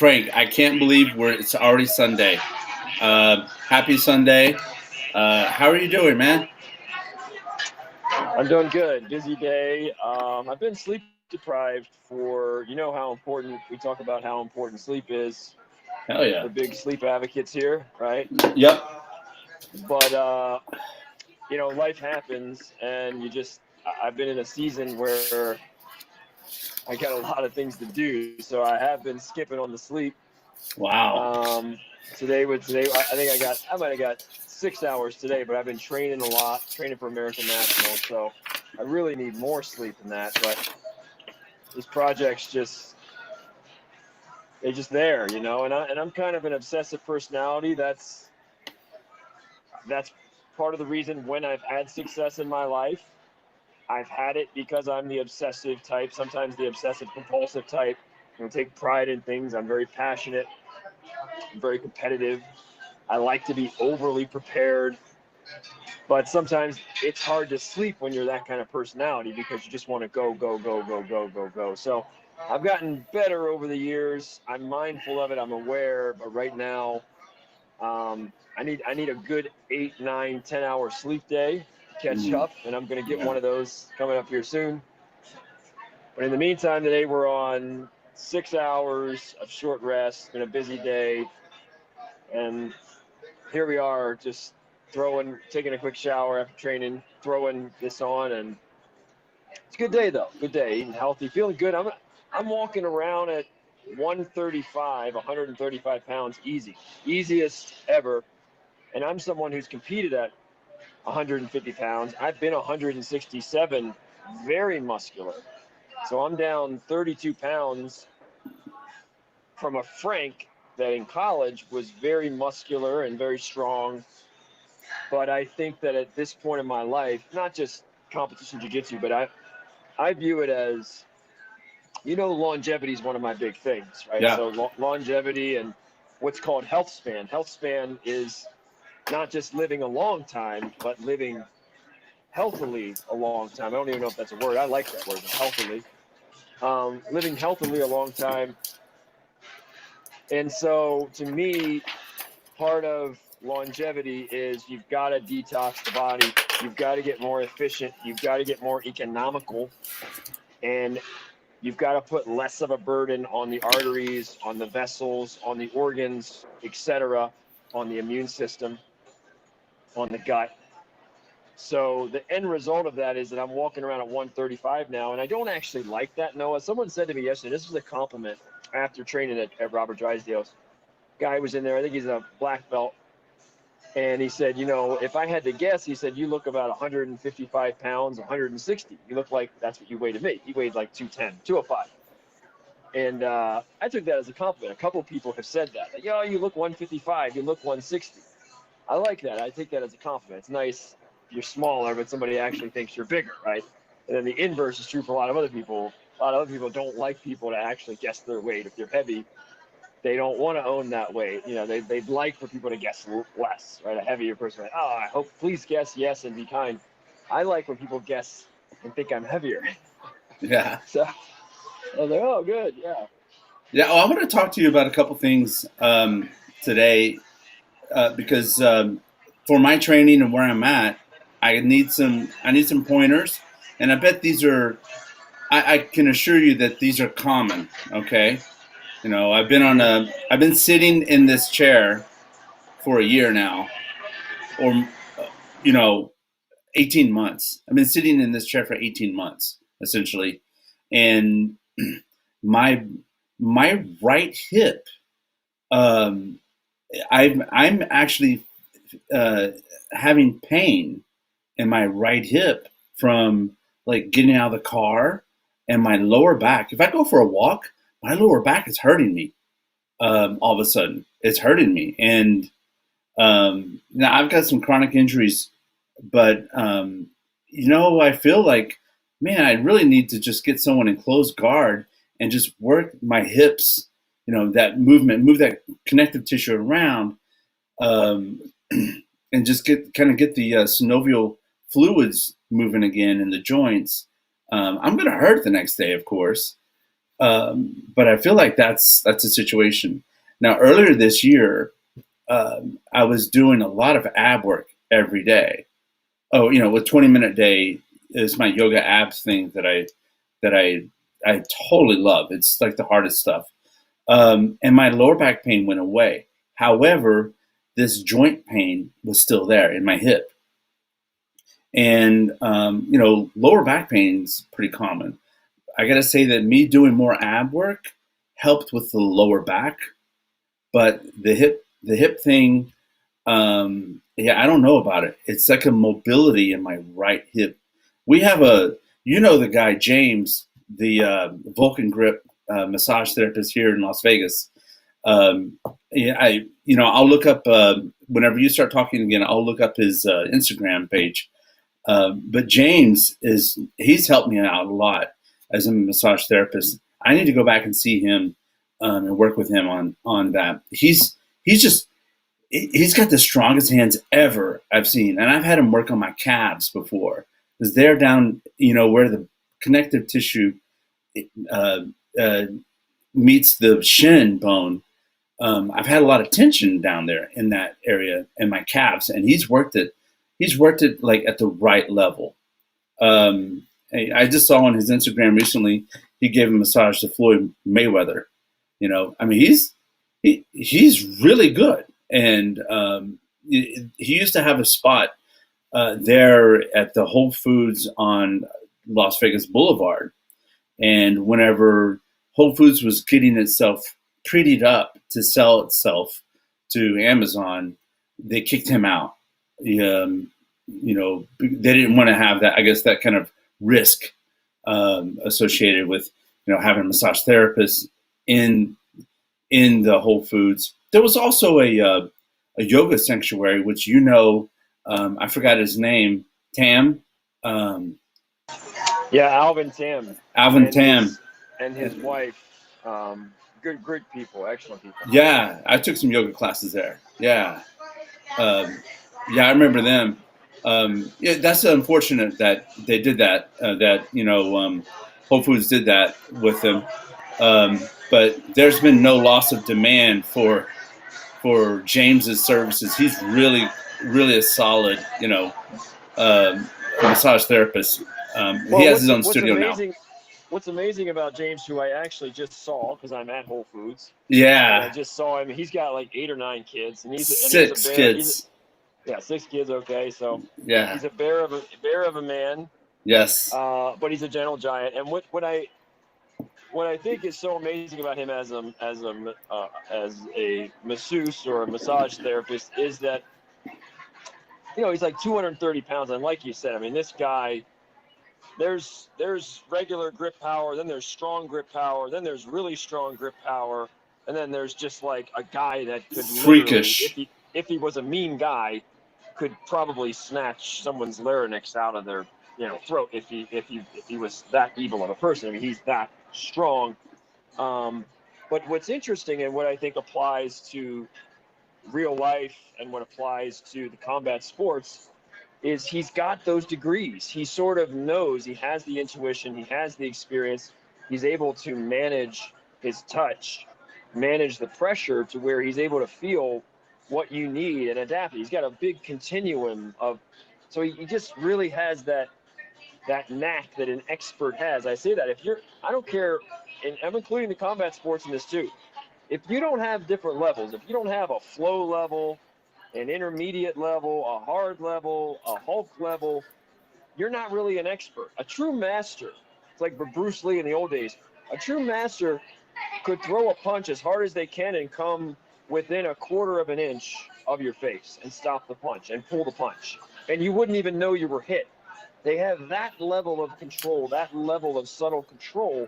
Frank, I can't believe it's already Sunday. Happy Sunday. How are you doing, man? I'm doing good. Busy day. I've been sleep deprived for, you know how important, we talk about how important sleep is. Hell yeah. We're big sleep advocates here, right? Yep. But, life happens and I've been in a season where I got a lot of things to do. So I have been skipping on the sleep. Wow. Um, today, I think I might have got 6 hours today, but I've been training a lot, training for American National. So I really need more sleep than that. But these projects they're just there, and I'm kind of an obsessive personality. That's part of the reason when I've had success in my life. I've had it because I'm the obsessive type, sometimes the obsessive compulsive type. Take pride in things. I'm very passionate, I'm very competitive. I like to be overly prepared, but sometimes it's hard to sleep when you're that kind of personality because you just want to go, go, go, go, go, go, go. So I've gotten better over the years. I'm mindful of it. I'm aware, but right now, I need a good 8, 9, 10 hour sleep day to catch Mm, up, and I'm going to get yeah. one of those coming up here soon. But in the meantime, today we're on 6 hours of short rest. It's been a busy day, and here we are, just taking a quick shower after training, throwing this on, and it's a good day though. Good day, eating healthy, feeling good. I'm walking around at 135 pounds easy, easiest ever. And I'm someone who's competed at 150 pounds. I've been 167, very muscular. So I'm down 32 pounds from a Frank that in college was very muscular and very strong. But I think that at this point in my life, not just competition jiu-jitsu, but I view it as, longevity is one of my big things, right? Yeah. So longevity and what's called health span. Health span is not just living a long time, but living healthily a long time. I don't even know if that's a word. I like that word, healthily. Living healthily a long time. And so to me, part of longevity is you've got to detox the body. You've got to get more efficient. You've got to get more economical. And you've got to put less of a burden on the arteries, on the vessels, on the organs, etc., on the immune system, on the gut. So the end result of that is that I'm walking around at 135 now, and I don't actually like that, Noah. Someone said to me yesterday, this was a compliment after training at Robert Drysdale's. Guy was in there, I think he's a black belt, and he said, if I had to guess, he said, you look about 155 pounds, 160. You look like that's what you weighed to me. He weighed like 210, 205. And I took that as a compliment. A couple of people have said that. Like, you look 155, you look 160. I like that. I take that as a compliment. It's nice if you're smaller, but somebody actually thinks you're bigger, right? And then the inverse is true for a lot of other people. A lot of other people don't like people to actually guess their weight. If you're heavy, they don't want to own that weight. They'd like for people to guess less, right? A heavier person, like, I hope, please guess yes and be kind. I like when people guess and think I'm heavier. Yeah. So I was like, oh, good, yeah. Yeah. Well, I want to talk to you about a couple things today because for my training and where I'm at, I need some pointers, and I bet these are. I can assure you that these are common. Okay. I've been sitting in this chair for a year now, or uh, you know, 18 months. I've been sitting in this chair for 18 months, essentially, and my my right hip. Um, I'm actually uh, having pain in my right hip from like getting out of the car, and my lower back. If I go for a walk, my lower back is hurting me. All of a sudden, it's hurting me, and now I've got some chronic injuries, but I feel like, man, I really need to just get someone in close guard and just work my hips, that movement, move that connective tissue around, um, and just get the synovial fluids moving again in the joints. I'm going to hurt the next day, of course, But I feel like that's a situation. Now, earlier this year, I was doing a lot of ab work every day. Oh, with 20-minute day is my yoga abs thing that I totally love. It's like the hardest stuff. And my lower back pain went away. However, this joint pain was still there in my hip. And, lower back pain is pretty common. I got to say that me doing more ab work helped with the lower back, but the hip thing, yeah, I don't know about it. It's like a mobility in my right hip. We have the guy, James, the Vulcan Grip massage therapist here in Las Vegas. Yeah, I'll look up, whenever you start talking again, I'll look up his Instagram page. But James he's helped me out a lot as a massage therapist. I need to go back and see him and work with him on that. He's got the strongest hands ever I've seen, and I've had him work on my calves before because they're down, where the connective tissue uh, uh, meets the shin bone. I've had a lot of tension down there in that area in my calves, and he's worked it. He's worked it like at the right level. I just saw on his Instagram recently he gave a massage to Floyd Mayweather. I mean he's really good, and he used to have a spot there at the Whole Foods on Las Vegas Boulevard, and whenever Whole Foods was getting itself prettied up to sell itself to Amazon, they kicked him out. They didn't want to have that, I guess, that kind of risk associated with, having a massage therapist in the Whole Foods. There was also a yoga sanctuary, which I forgot his name, Tam. Um, Yeah, Alvin Tam Alvin and Tam. his wife. Good people, excellent people. Yeah, I took some yoga classes there. Yeah. Yeah, I remember them. Yeah, that's unfortunate that they did that. Whole Foods did that with them. But there's been no loss of demand for James's services. He's really, really a solid, massage therapist. He has his own studio now. What's amazing about James, who I actually just saw because I'm at Whole Foods. Yeah. And I just saw him. He's got like 8 or 9 kids, and six kids. 6 kids. Okay, so yeah, he's a bear of a man. Yes. But he's a gentle giant. And what I think is so amazing about him as a masseuse or a massage therapist is that he's like 230 pounds, and like you said, I mean, this guy. There's regular grip power, then there's strong grip power, then there's really strong grip power, and then there's just like a guy that could freakish. If he was a mean guy, could probably snatch someone's larynx out of their throat if he was that evil of a person. I mean, he's that strong. But what's interesting and what I think applies to real life and what applies to the combat sports is he's got those degrees. He sort of knows, he has the intuition, he has the experience, he's able to manage his touch, manage the pressure to where he's able to feel what you need and adapt. He's got a big continuum so he just really has that knack that an expert has. I say that I don't care, and I'm including the combat sports in this too. If you don't have different levels, if you don't have a flow level, an intermediate level, a hard level, a Hulk level, you're not really an expert. A true master, it's like Bruce Lee in the old days, a true master could throw a punch as hard as they can and come within a quarter of an inch of your face and stop the punch and pull the punch. And you wouldn't even know you were hit. They have that level of control, that level of subtle control.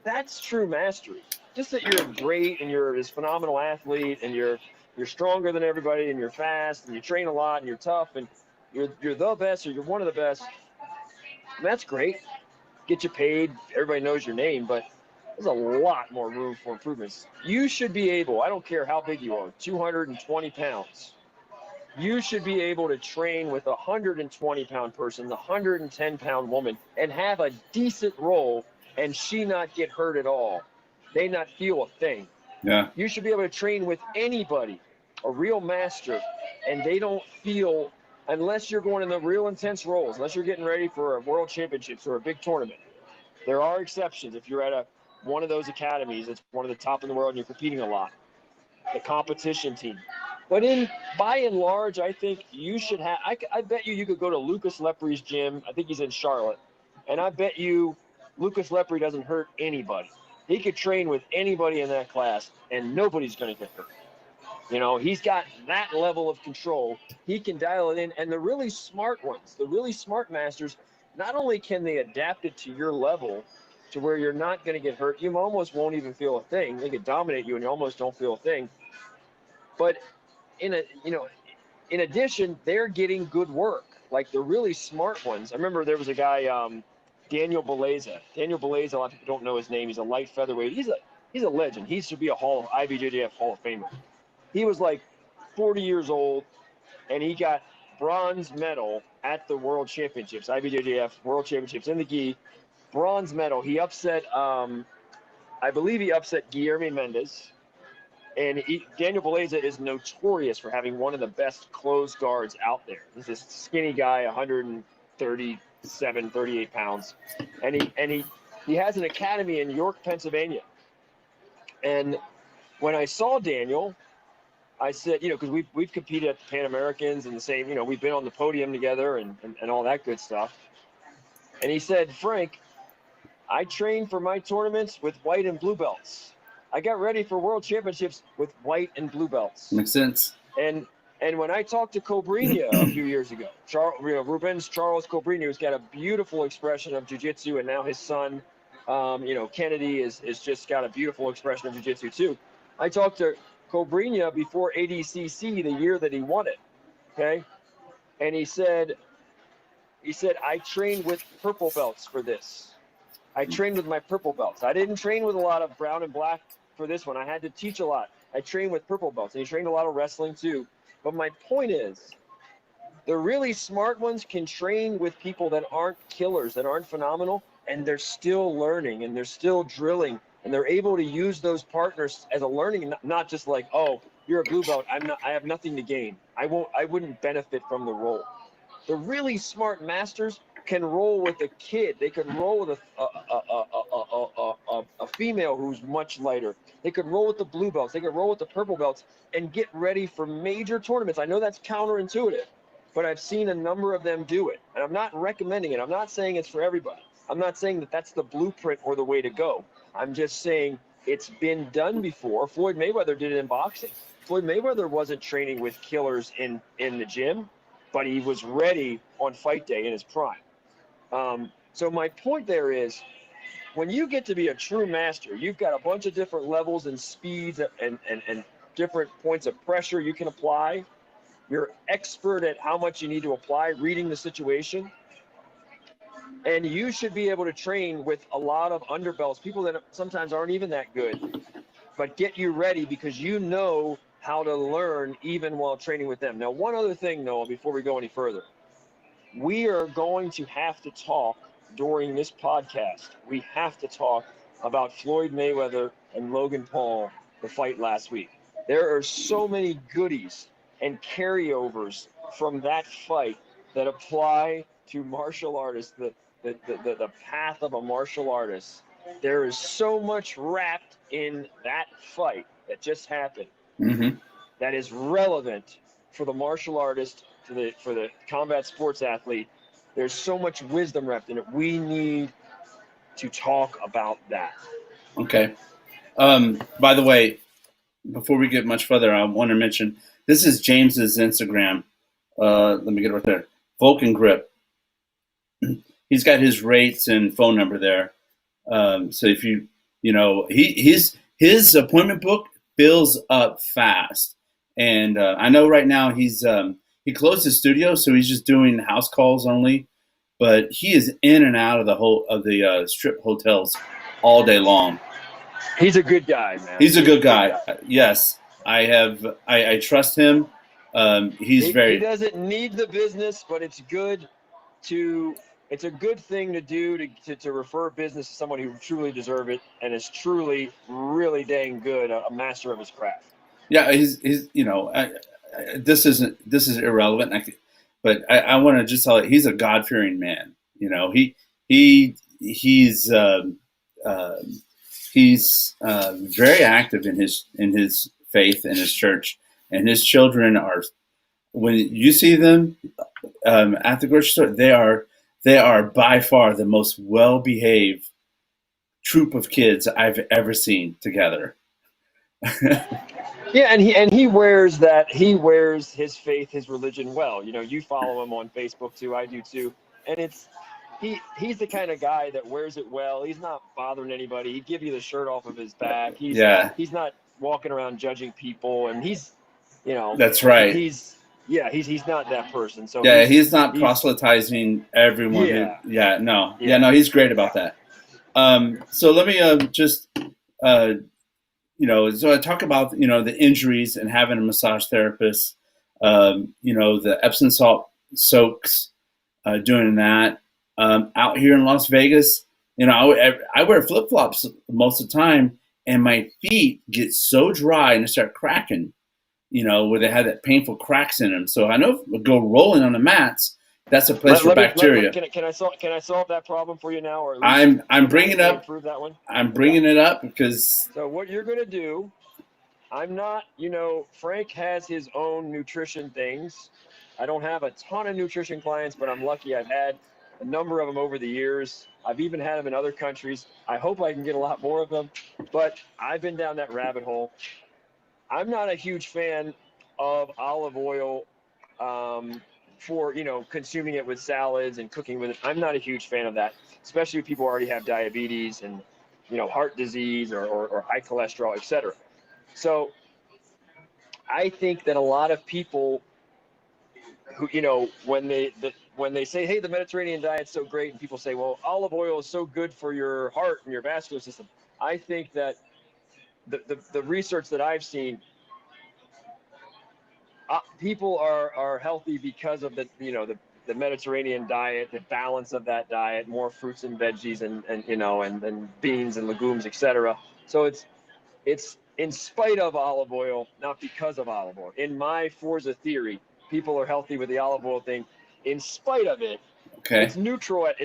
That's true mastery. Just that you're great and you're this phenomenal athlete and you're stronger than everybody and you're fast and you train a lot and you're tough and you're the best or you're one of the best. And that's great. Get you paid. Everybody knows your name, but there's a lot more room for improvements. You should be able, I don't care how big you are, 220 pounds. You should be able to train with a 120-pound person, the 110-pound woman, and have a decent role and she not get hurt at all. they not feel a thing. Yeah. You should be able to train with anybody, a real master, and they don't feel, unless you're going in the real intense roles, unless you're getting ready for a world championships or a big tournament. There are exceptions. If you're at one of those academies that's one of the top in the world and you're competing a lot, the competition team. But by and large, I think you should have. I bet you could go to Lucas Lepri's gym. I think he's in Charlotte, and I bet you Lucas Lepri doesn't hurt anybody. He could train with anybody in that class, and nobody's going to get hurt. You know, he's got that level of control. He can dial it in, and the really smart ones, the really smart masters, not only can they adapt it to your level, to where you're not going to get hurt, you almost won't even feel a thing. They could dominate you, and you almost don't feel a thing. But in addition, they're getting good work. Like the really smart ones. I remember there was a guy, Daniel Belaza. Daniel Belaza, a lot of people don't know his name. He's a light featherweight. He's a legend. He should be a IBJJF Hall of Famer. He was like 40 years old, and he got bronze medal at the World Championships, IBJJF World Championships in the gi. Bronze medal. He upset, I believe he upset Guillermo Mendez. And Daniel Belaza is notorious for having one of the best closed guards out there. He's this skinny guy, 137, 38 pounds. And he has an academy in York, Pennsylvania. And when I saw Daniel, I said, because we've competed at the Pan Americans and the same, we've been on the podium together and all that good stuff. And he said, Frank, I train for my tournaments with white and blue belts. I got ready for world championships with white and blue belts. Makes sense. And when I talked to Cobrinha a few years ago, Rubens Charles Cobrinha, who's got a beautiful expression of jiu-jitsu, and now his son, Kennedy, is just got a beautiful expression of jiu-jitsu too. I talked to Cobrinha before ADCC the year that he won it, okay? And he said, I trained with purple belts for this. I trained with my purple belts. I didn't train with a lot of brown and black for this one. I had to teach a lot. I trained with purple belts, and he trained a lot of wrestling too. But my point is, the really smart ones can train with people that aren't killers, that aren't phenomenal, and they're still learning, and they're still drilling, and they're able to use those partners as a learning, not just like, oh, you're a blue belt, I have nothing to gain. I wouldn't benefit from the role. The really smart masters can roll with a kid. They can roll with a female who's much lighter. They could roll with the blue belts. They could roll with the purple belts and get ready for major tournaments. I know that's counterintuitive, but I've seen a number of them do it. And I'm not recommending it. I'm not saying it's for everybody. I'm not saying that that's the blueprint or the way to go. I'm just saying it's been done before. Floyd Mayweather did it in boxing. Floyd Mayweather wasn't training with killers in the gym, but he was ready on fight day in his prime. So my point there is, when you get to be a true master, you've got a bunch of different levels and speeds and different points of pressure you can apply. You're expert at how much you need to apply, reading the situation. And you should be able to train with a lot of underbelts, people that sometimes aren't even that good, but get you ready because you know how to learn even while training with them. Now, one other thing, Noah, before we go any further. We are going to have to talk during this podcast. We have to talk about Floyd Mayweather and Logan Paul, the fight last week. There are so many goodies and carryovers from that fight that apply to martial artists, the path of a martial artist. There is so much wrapped in that fight that just happened that is relevant for the martial artist, for the combat sports athlete. There's so much wisdom wrapped in it. We need to talk about that. Okay. By the way, before we get much further, I want to mention this is James's Instagram. Let me get it right there. Vulcan Grip. He's got his rates and phone number there. So if his appointment book fills up fast, and I know right now he closed his studio, so he's just doing house calls only. But he is in and out of the strip hotels all day long. He's a good guy, man. He's a good guy. Yes, I trust him. He doesn't need the business, but it's good to it's a good thing to do to refer business to someone who truly deserves it and is truly really dang good, a master of his craft. Yeah, he's this is irrelevant. But I want to just tell you, he's a God fearing man. He uh, very active in his faith and his church, and his children are. When you see them at the grocery store, they are by far the most well behaved troop of kids I've ever seen together. Yeah, and he wears that. He wears his faith, his religion well. You follow him on Facebook too. I do too. And he's the kind of guy that wears it well. He's not bothering anybody. He'd give you the shirt off of his back. Yeah, He's not walking around judging people. And that's right. he's not that person. So yeah, he's not proselytizing everyone. Yeah. No, he's great about that. So let me just. So I talk about, the injuries and having a massage therapist, the Epsom salt soaks, doing that. Out here in Las Vegas, I wear flip-flops most of the time, and my feet get so dry and they start cracking, where they have that painful cracks in them. So I know if we go rolling on the mats, that's a place for bacteria. Can I solve that problem for you now, or I'm bringing up. Improve that one. I'm bringing it up because. So what you're gonna do? I'm not. Frank has his own nutrition things. I don't have a ton of nutrition clients, but I'm lucky. I've had a number of them over the years. I've even had them in other countries. I hope I can get a lot more of them, but I've been down that rabbit hole. I'm not a huge fan of olive oil. For consuming it with salads and cooking with it. I'm not a huge fan of that, especially if people already have diabetes and heart disease or high cholesterol, etc. So I think that a lot of people who when they say, hey, the Mediterranean diet's so great, and people say, well, olive oil is so good for your heart and your vascular system. I think that the research that I've seen, people are healthy because of the Mediterranean diet, the balance of that diet, more fruits and veggies and beans and legumes, etc. So it's in spite of olive oil, not because of olive oil. In my Forza theory, people are healthy with the olive oil thing in spite of it. Okay. It's neutral at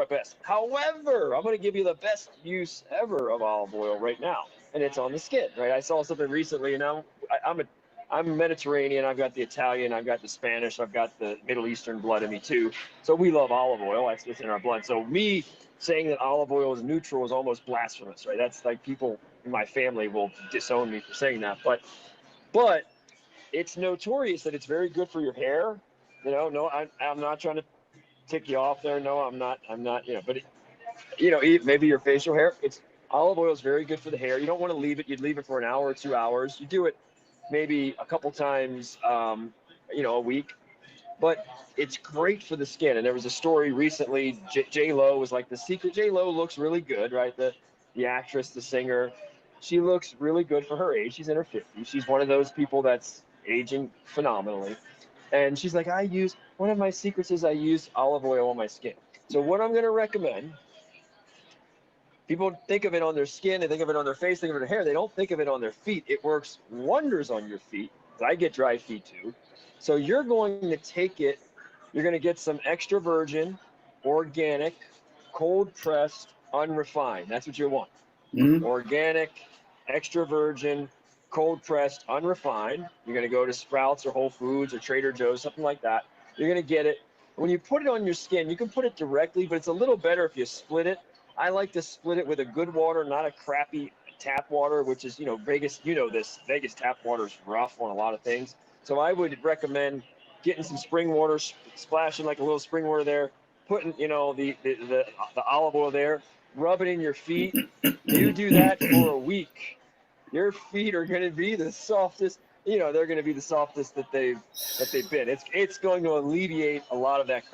best. However, I'm going to give you the best use ever of olive oil right now, and it's on the skin. Right? I saw something recently, I'm Mediterranean. I've got the Italian. I've got the Spanish. I've got the Middle Eastern blood in me too. So we love olive oil. It's in our blood. So me saying that olive oil is neutral is almost blasphemous, right? That's like people in my family will disown me for saying that. But it's notorious that it's very good for your hair. No, I'm not trying to tick you off there. No, I'm not. But maybe your facial hair. Olive oil is very good for the hair. You don't want to leave it. You'd leave it for an hour or 2 hours. You do it maybe a couple times, a week, but it's great for the skin. And there was a story recently, J-Lo was like the secret. J-Lo looks really good, right? The actress, the singer, she looks really good for her age. She's in her 50s. She's one of those people that's aging phenomenally. And she's like, one of my secrets is I use olive oil on my skin. So what I'm going to recommend, people think of it on their skin, they think of it on their face, think of it on their hair. They don't think of it on their feet. It works wonders on your feet. I get dry feet too. So you're going to take it, you're going to get some extra virgin, organic, cold pressed, unrefined. That's what you want. Mm-hmm. Organic, extra virgin, cold pressed, unrefined. You're going to go to Sprouts or Whole Foods or Trader Joe's, something like that. You're going to get it. When you put it on your skin, you can put it directly, but it's a little better if you split it. I like to split it with a good water, not a crappy tap water, which is, Vegas, Vegas tap water is rough on a lot of things. So I would recommend getting some spring water, splashing like a little spring water there, putting, the olive oil there, rub it in your feet. You do that for a week. Your feet are going to be the softest, they're going to be the softest that they've been. It's going to alleviate a lot of that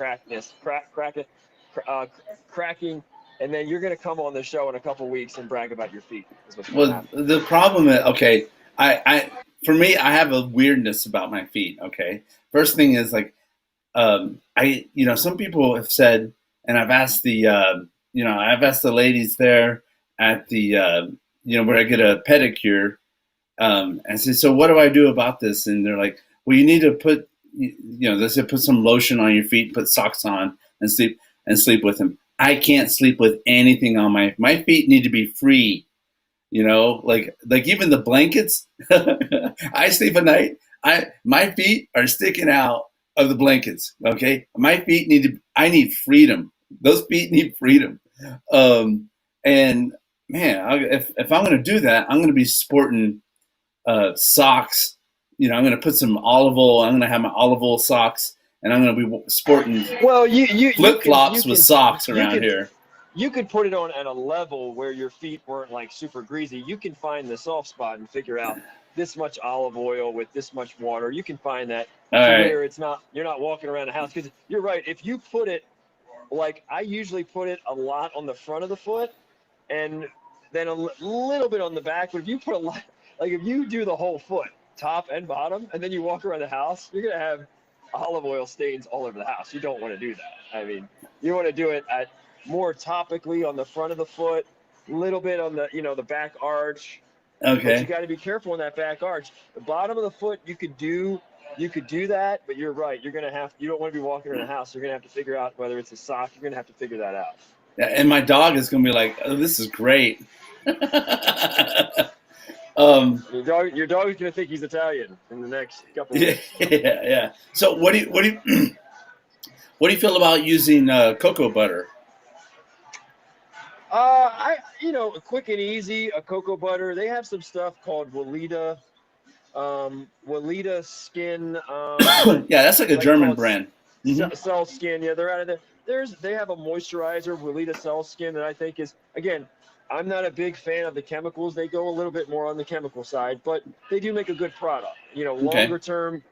cracking. And then you're going to come on the show in a couple weeks and brag about your feet. Well, the problem is, okay, for me, I have a weirdness about my feet. Okay, first thing is like, some people have said and I've asked I've asked the ladies there at the where I get a pedicure, and I said, so what do I do about this? And they're like, well, you need to put they said put some lotion on your feet, put socks on, and sleep with them. I can't sleep with anything on my feet need to be free. Like even the blankets. I sleep at night. My feet are sticking out of the blankets. Okay, my feet I need freedom. Those feet need freedom. And man, if I'm going to do that, I'm going to be sporting socks. I'm going to put some olive oil. I'm going to have my olive oil socks, and I'm going to be sporting flip flops with socks around here. You could put it on at a level where your feet weren't like super greasy. You can find the soft spot and figure out this much olive oil with this much water. You can find that where you're not walking around the house. Because you're right. If you put it, like I usually put it a lot on the front of the foot and then a little bit on the back. But if you put a lot, like if you do the whole foot, top and bottom, and then you walk around the house, you're going to have olive oil stains all over the house. You don't want to do that. I mean, you want to do it at more topically on the front of the foot, a little bit on the the back arch. Okay. But you got to be careful on that back arch. The bottom of the foot, you could do that, but you're right. You don't want to be walking around the house. You're gonna have to figure out whether it's a sock. You're gonna have to figure that out. Yeah, and my dog is gonna be like, "Oh, this is great." Your dog is gonna think he's Italian in the next couple of weeks. Yeah. So what do you feel about using cocoa butter? Quick and easy, a cocoa butter. They have some stuff called Weleda Skin. Yeah, that's like a German brand. Cell Skin. Yeah, they're out of there. They have a moisturizer, Weleda Cell Skin, that I think is, again, I'm not a big fan of the chemicals. They go a little bit more on the chemical side, but they do make a good product. Longer term,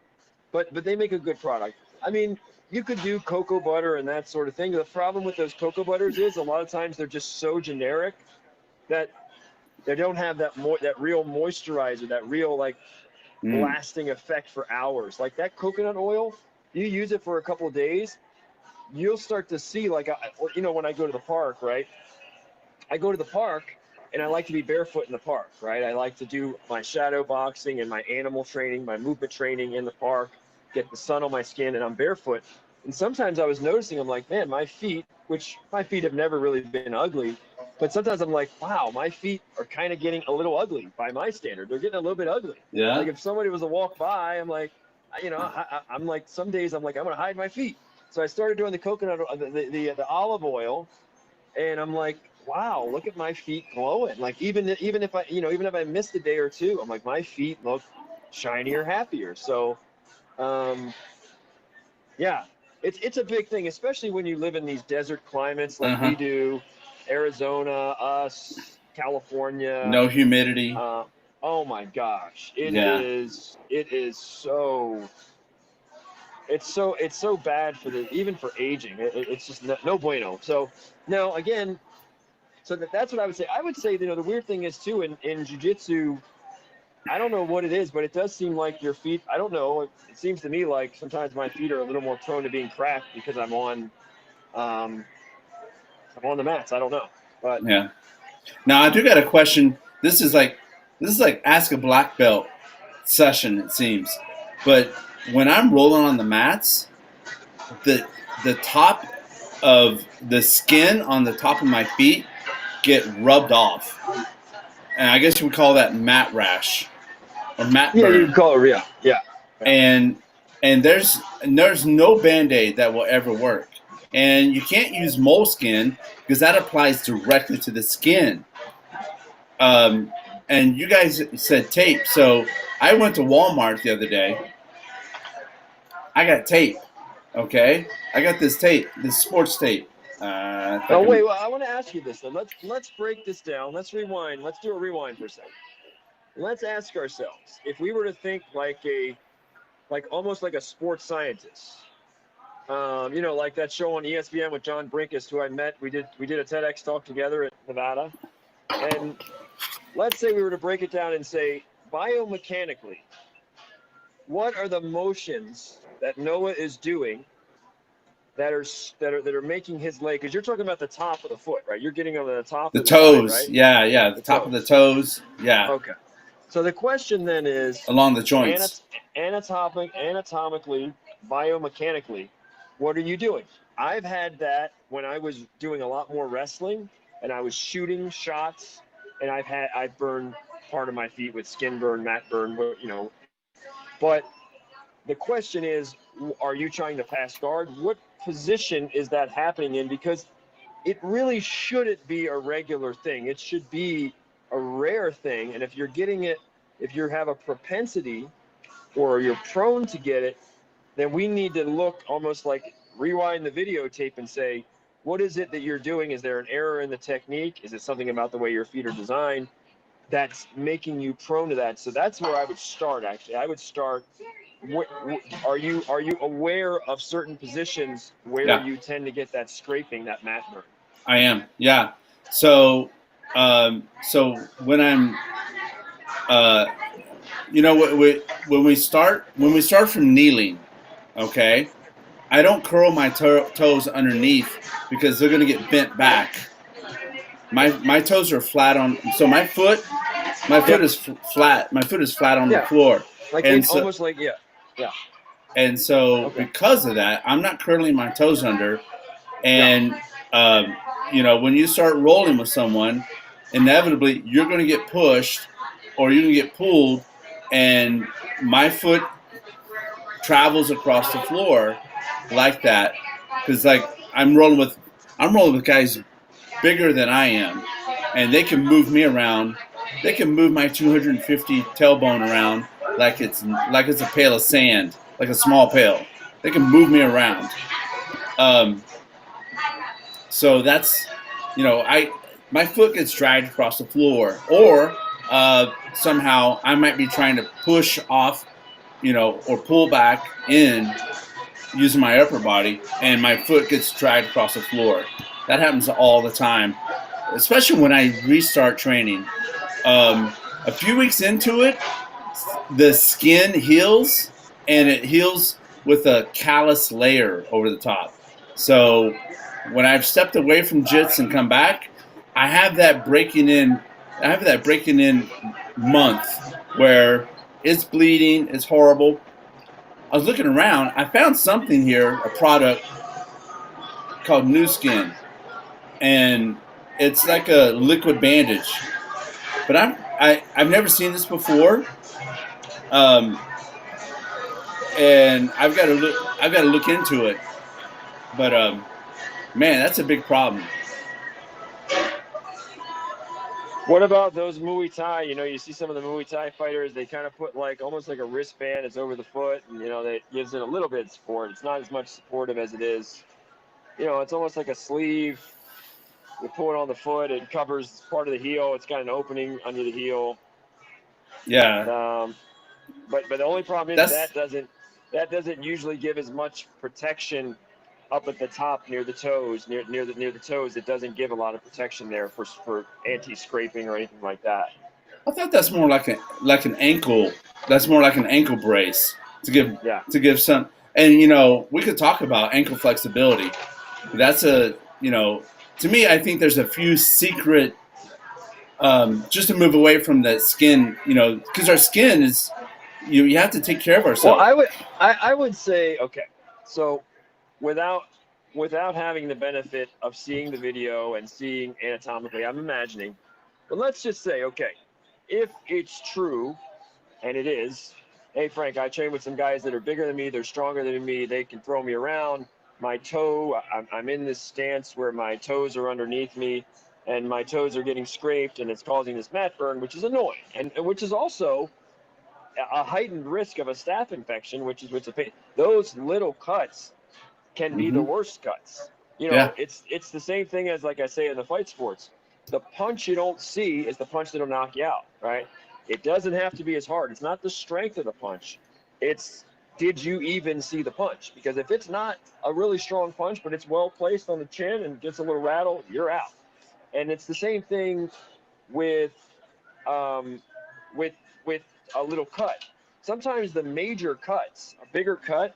but they make a good product. I mean, you could do cocoa butter and that sort of thing. The problem with those cocoa butters is a lot of times they're just so generic that they don't have that real moisturizer, that real lasting effect for hours. Like that coconut oil, you use it for a couple of days, you'll start to see when I go to the park, right? I go to the park and I like to be barefoot in the park, right? I like to do my shadow boxing and my animal training, my movement training in the park, get the sun on my skin, and I'm barefoot. And sometimes I was noticing, I'm like, man, my feet have never really been ugly, but sometimes I'm like, wow, my feet are kind of getting a little ugly by my standard. They're getting a little bit ugly. Yeah. Like if somebody was to walk by, I'm like, I'm like, some days I'm like, I'm going to hide my feet. So I started doing the coconut, the olive oil, and I'm like, wow, look at my feet glowing. Like even if I missed a day or two, I'm like, my feet look shinier, happier. So, yeah, it's a big thing, especially when you live in these desert climates like we do, Arizona, us, California. No humidity. Oh my gosh, it's so bad even for aging. It's just no bueno. So now again, that's what I would say. I would say, the weird thing is too in jiu-jitsu, I don't know what it is, but it does seem like your feet, I don't know. It seems to me like sometimes my feet are a little more prone to being cracked because I'm on the mats. I don't know. But yeah. Now I do got a question. This is like ask a black belt session, it seems. But when I'm rolling on the mats, the top of the skin on the top of my feet get rubbed off. And I guess you would call that mat rash or mat burn. Yeah, you would call it, yeah. And there's no Band-Aid that will ever work. And you can't use moleskin because that applies directly to the skin. And you guys said tape. So I went to Walmart the other day. I got tape. Okay? I got this tape, this sports tape. Wait. Well, I want to ask you this. Then let's break this down. Let's rewind. Let's do a rewind for a second. Let's ask ourselves, if we were to think almost like a sports scientist. Like that show on ESPN with John Brinkus, who I met. We did a TEDx talk together at Nevada. And let's say we were to break it down and say, biomechanically, what are the motions that Noah is doing that are making his leg, because you're talking about the top of the foot, right? You're getting on the top The or the side, toes, right? yeah, the The top of the toes. toes, yeah, Okay. So the question then is, along the joints. anatomically, biomechanically, what are you doing? I've had that when I was doing a lot more wrestling and I was shooting shots, and I've burned part of my feet with skin burn, mat burn, But the question is, are you trying to pass guard? What position is that happening in? Because it really shouldn't be a regular thing. It should be a rare thing. And if you're getting it, if you have a propensity or you're prone to get it, then we need to look almost like rewind the videotape and say, what is it that you're doing? Is there an error in the technique? Is it something about the way your feet are designed that's making you prone to that? So that's where I would start. Actually, I would start. Are you aware of certain positions where Yeah, you tend to get that scraping, that mat burn? I am. Yeah. So, so when I'm, uh, when we start from kneeling, okay, I don't curl my toes underneath because they're going to get bent back. My toes are flat on, so my foot Yep. is flat. My foot is flat on the Yeah. floor, Like and in so almost like yeah. Yeah. and so Okay. because of that, I'm not curling my toes under. Yeah. And um, when you start rolling with someone, inevitably you're going to get pushed or you're going to get pulled, and my foot travels across the floor like that because like I'm rolling with guys bigger than I am, and they can move me around. They can move my 250 tailbone around like it's a pail of sand, like a small pail. They can move me around. Um, so that's I my foot gets dragged across the floor, or somehow I might be trying to push off, or pull back in using my upper body, and my foot gets dragged across the floor. That happens all the time, especially when I restart training. A few weeks into it, the skin heals, and it heals with a callus layer over the top. So when I've stepped away from jits and come back, I have that breaking in. I have that breaking in month where it's bleeding. It's horrible. I was looking around. I found something here, a product called New Skin, and it's like a liquid bandage. But I've never seen this before, um, and I've got to look into it. But man, that's a big problem. What about those Muay Thai? You see some of the Muay Thai fighters, they kind of put like almost like a wristband that's over the foot, and that gives it a little bit of support. It's not as much supportive as it is. It's almost like a sleeve. You pull it on the foot, it covers part of the heel. It's got an opening under the heel. Yeah, Um, but the only problem is that's that doesn't usually give as much protection up at the top near the toes, near the toes. It doesn't give a lot of protection there for anti-scraping or anything like that. I thought that's more like an ankle. That's more like an ankle brace to give Yeah. some. And we could talk about ankle flexibility. That's to me, I think there's a few secret, just to move away from the skin, because our skin is, you have to take care of Well, ourselves. I would say, okay. So without without having the benefit of seeing the video and seeing anatomically, I'm imagining. But let's just say, okay, if it's true, and it is, hey Frank, I train with some guys that are bigger than me, they're stronger than me, they can throw me around. My toe, I'm in this stance where my toes are underneath me, and my toes are getting scraped, and it's causing this mat burn, which is annoying, and which is also a heightened risk of a staph infection, which is a pain. Those little cuts can be the Hmm. worst cuts. Yeah. It's the same thing as, like I say, in the fight sports. The punch you don't see is the punch that'll knock you out, right? It doesn't have to be as hard. It's not the strength of the punch. It's, did you even see the punch? Because if it's not a really strong punch, but it's well placed on the chin and gets a little rattle, you're out. And it's the same thing with um, with with a little cut. Sometimes the major cuts, a bigger cut,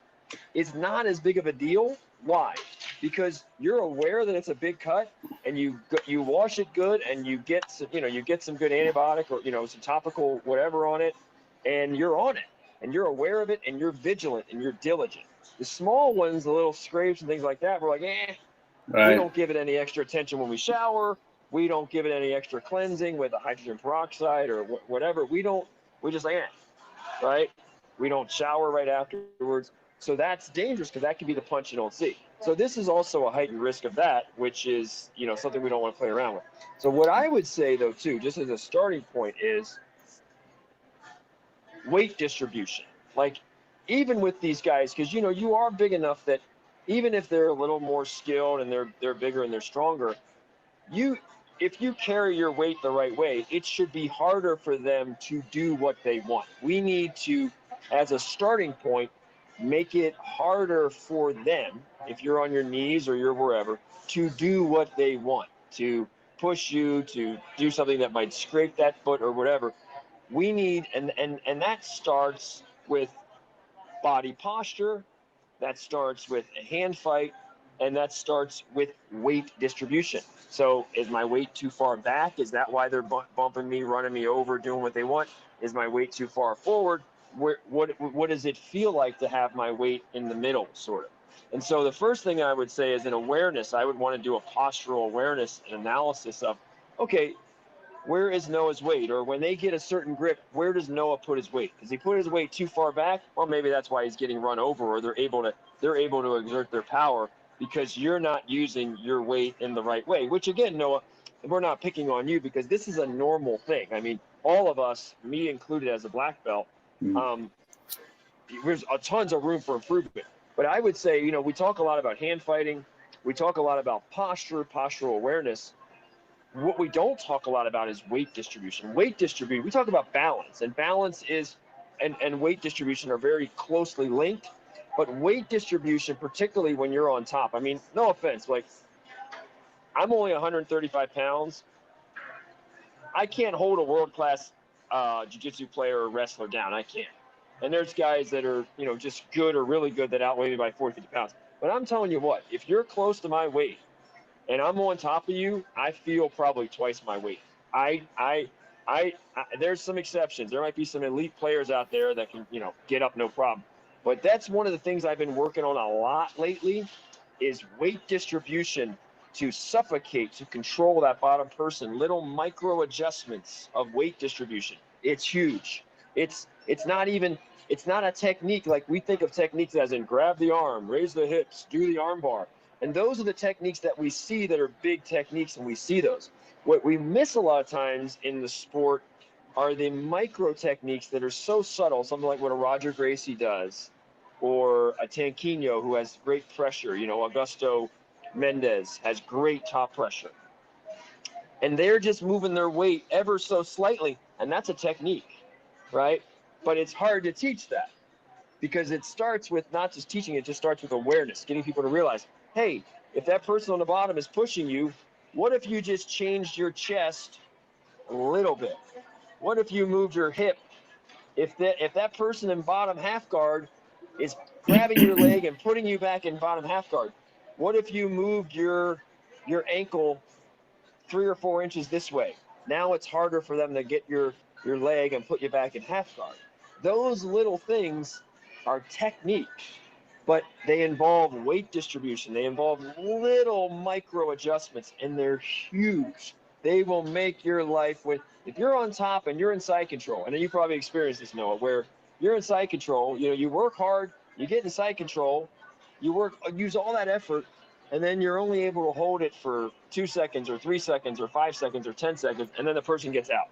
is not as big of a deal Why? Because you're aware that it's a big cut, and you wash it good, and you get some, good antibiotic or some topical whatever on it, and you're on it, and you're aware of it, and you're vigilant, and you're diligent. The small ones, the little scrapes and things like that, we're like, we don't give it any extra attention when we shower. We don't give it any extra cleansing with the hydrogen peroxide or whatever. We just right? We don't shower right afterwards. So that's dangerous because that could be the punch you don't see. So this is also a heightened risk of that, which is, something we don't want to play around with. So what I would say, though, too, just as a starting point, is weight distribution. Like, even with these guys, because, you are big enough that even if they're a little more skilled and they're bigger and they're stronger, if you carry your weight the right way, it should be harder for them to do what they want. We need to, as a starting point, make it harder for them, if you're on your knees or you're wherever, to do what they want, to push you, to do something that might scrape that foot or whatever. We need, and that starts with body posture, that starts with a hand fight, and that starts with weight distribution. So is my weight too far back? Is that why they're bumping me, running me over, doing what they want? Is my weight too far forward? What does it feel like to have my weight in the middle, sort of? And so the first thing I would say is an awareness. I would want to do a postural awareness and analysis of, okay, where is Noah's weight? Or when they get a certain grip, where does Noah put his weight? Does he put his weight too far back? Well, maybe that's why he's getting run over, or they're able to exert their power because you're not using your weight in the right way. Which again, Noah, we're not picking on you because this is a normal thing. I mean, all of us, me included as a black belt, there's tons of room for improvement. But I would say, we talk a lot about hand fighting. We talk a lot about postural awareness. What we don't talk a lot about is weight distribution. We talk about balance, and balance is, and weight distribution are very closely linked. But weight distribution, particularly when you're on top, I mean, no offense, like, I'm only 135 pounds. I can't hold a world-class jiu-jitsu player or wrestler down. I can't. And there's guys that are, just good or really good that outweigh me by 40, 50 pounds. But I'm telling you what, if you're close to my weight, and I'm on top of you, I feel probably twice my weight. There's some exceptions. There might be some elite players out there that can, get up no problem. But that's one of the things I've been working on a lot lately is weight distribution to suffocate, to control that bottom person. Little micro adjustments of weight distribution. It's huge. It's not a technique like we think of techniques as in grab the arm, raise the hips, do the arm bar. And those are the techniques that we see that are big techniques, and we see those. What we miss a lot of times in the sport are the micro techniques that are so subtle, something like what a Roger Gracie does, or a Tanquinho who has great pressure. Augusto Mendez has great top pressure. And they're just moving their weight ever so slightly, and that's a technique, right? But it's hard to teach that because it starts with not just teaching, it just starts with awareness, getting people to realize, hey, if that person on the bottom is pushing you, what if you just changed your chest a little bit? What if you moved your hip? If that person in bottom half guard is grabbing your leg and putting you back in bottom half guard, what if you moved your ankle 3 or 4 inches this way? Now it's harder for them to get your leg and put you back in half guard. Those little things are technique, but they involve weight distribution. They involve little micro adjustments, and they're huge. They will make your life if you're on top and you're in side control, and you probably experienced this, Noah, where you're in side control, you work hard, you get in side control, use all that effort, and then you're only able to hold it for 2 seconds or 3 seconds or 5 seconds or 10 seconds, and then the person gets out.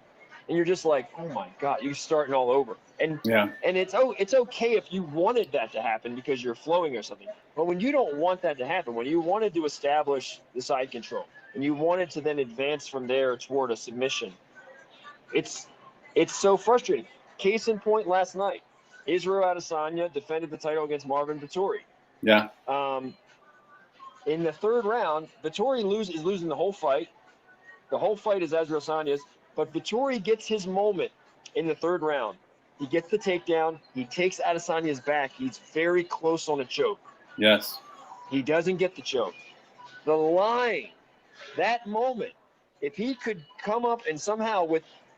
And you're just like, oh my God, you're starting all over. And it's okay if you wanted that to happen because you're flowing or something. But when you don't want that to happen, when you wanted to establish the side control and you wanted to then advance from there toward a submission, it's so frustrating. Case in point, last night, Israel Adesanya defended the title against Marvin Vettori. Yeah. In the third round, Vettori is losing the whole fight. The whole fight is Israel Adesanya's, but Vettori gets his moment in the third round. He gets the takedown. He takes Adesanya's back. He's very close on a choke. Yes. He doesn't get the choke. The line, that moment, if he could come up and somehow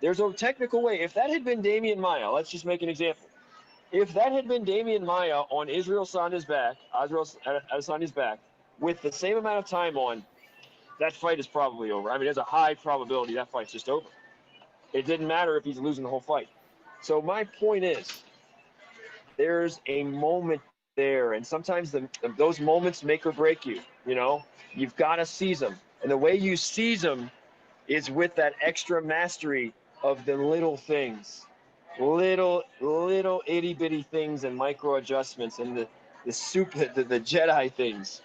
there's a technical way. If that had been Damian Maia, let's just make an example. If that had been Damian Maia on Israel Adesanya's back, with the same amount of time on, that fight is probably over. I mean, there's a high probability that fight's just over. It didn't matter if he's losing the whole fight. So my point is, there's a moment there, and sometimes those moments make or break you. You know, you've got to seize them, and the way you seize them is with that extra mastery of the little things, little itty bitty things and micro adjustments and the Jedi things,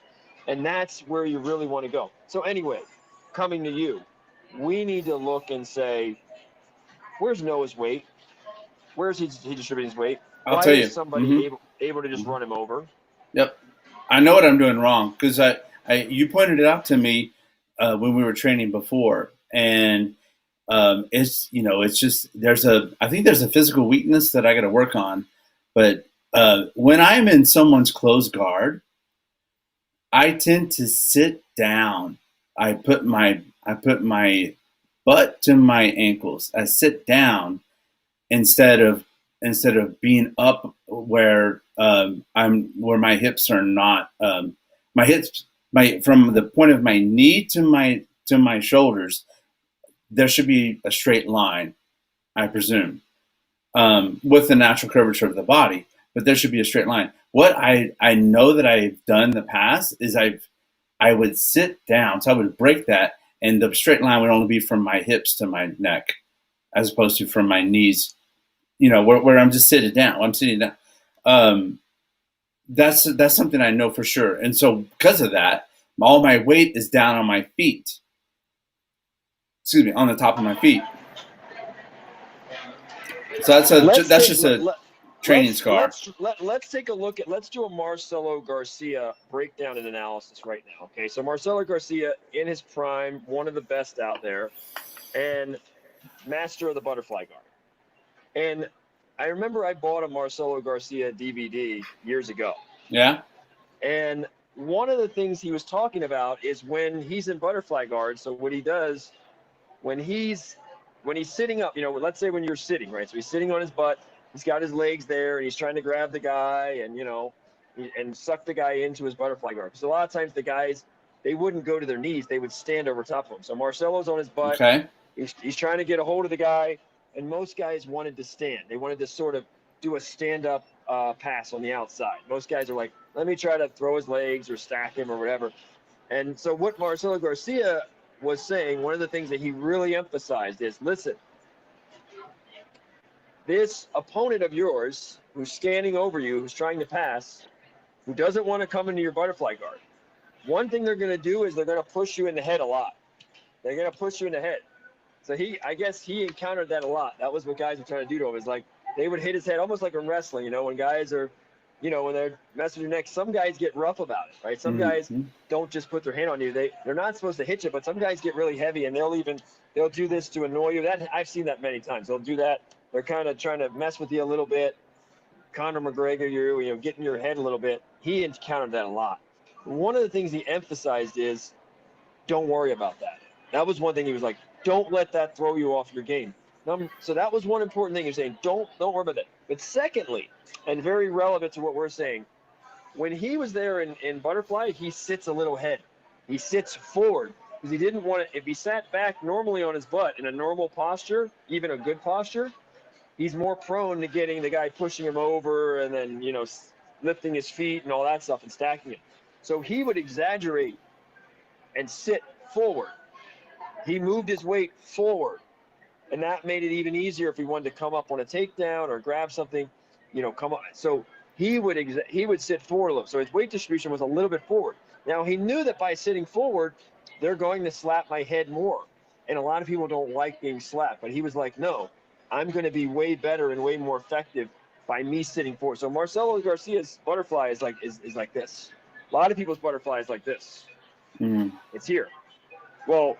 and that's where you really want to go. So anyway, coming to you, we need to look and say, where's Noah's weight? Where's he distributing his weight? I'll Why tell you. is somebody able to just run him over? Yep. I know what I'm doing wrong because you pointed it out to me when we were training before, and it's just I think there's a physical weakness that I got to work on, but when I'm in someone's closed guard, I tend to sit down. I put my butt to my ankles. I sit down instead of being up where where my hips are not my hips from the point of my knee to my shoulders, there should be a straight line, I presume, with the natural curvature of the body, but there should be a straight line. What I know that I've done in the past is I would sit down, so I would break that, and the straight line would only be from my hips to my neck, as opposed to from my knees, where I'm just sitting down. I'm sitting down. That's something I know for sure. And so because of that, all my weight is down on my feet. Excuse me, on the top of my feet. So that's just a training scar. Let's take a look at, let's do a Marcelo Garcia breakdown and analysis right now. Okay, so Marcelo Garcia in his prime, one of the best out there, and master of the butterfly guard. And I remember I bought a Marcelo Garcia DVD years ago. Yeah. And one of the things he was talking about is when he's in butterfly guard. So what he does when he's sitting up, let's say when you're sitting, right? So he's sitting on his butt, he's got his legs there, and he's trying to grab the guy and, and suck the guy into his butterfly guard. Because a lot of times the guys, they wouldn't go to their knees, they would stand over top of him. So Marcelo's on his butt. Okay. He's trying to get a hold of the guy. And most guys wanted to stand. They wanted to sort of do a stand-up pass on the outside. Most guys are like, let me try to throw his legs or stack him or whatever. And so what Marcelo Garcia was saying, one of the things that he really emphasized is, listen, this opponent of yours who's standing over you, who's trying to pass, who doesn't want to come into your butterfly guard, one thing they're going to do is they're going to push you in the head a lot. They're going to push you in the head. So I guess he encountered that a lot. That was what guys were trying to do to him. Is like they would hit his head almost like in wrestling, when guys are, when they're messing your neck, some guys get rough about it, right? Some guys don't just put their hand on you. They're not supposed to hit you, but some guys get really heavy and they'll do this to annoy you. That I've seen that many times. They'll do that. They're kind of trying to mess with you a little bit. Conor McGregor, you're getting your head a little bit. He encountered that a lot. One of the things he emphasized is, don't worry about that. That was one thing he was like, don't let that throw you off your game. So that was one important thing you're saying. Don't worry about that. But secondly, and very relevant to what we're saying, when he was there in butterfly, he sits a little head. He sits forward because he didn't want to. If he sat back normally on his butt in a normal posture, even a good posture, he's more prone to getting the guy pushing him over and then lifting his feet and all that stuff and stacking it. So he would exaggerate and sit forward. He moved his weight forward, and that made it even easier if he wanted to come up on a takedown or grab something, come up. So he would sit forward a little. So his weight distribution was a little bit forward. Now, he knew that by sitting forward, they're going to slap my head more. And a lot of people don't like being slapped. But he was like, no, I'm going to be way better and way more effective by me sitting forward. So Marcelo Garcia's butterfly is like this. A lot of people's butterfly is like this. It's here. Well,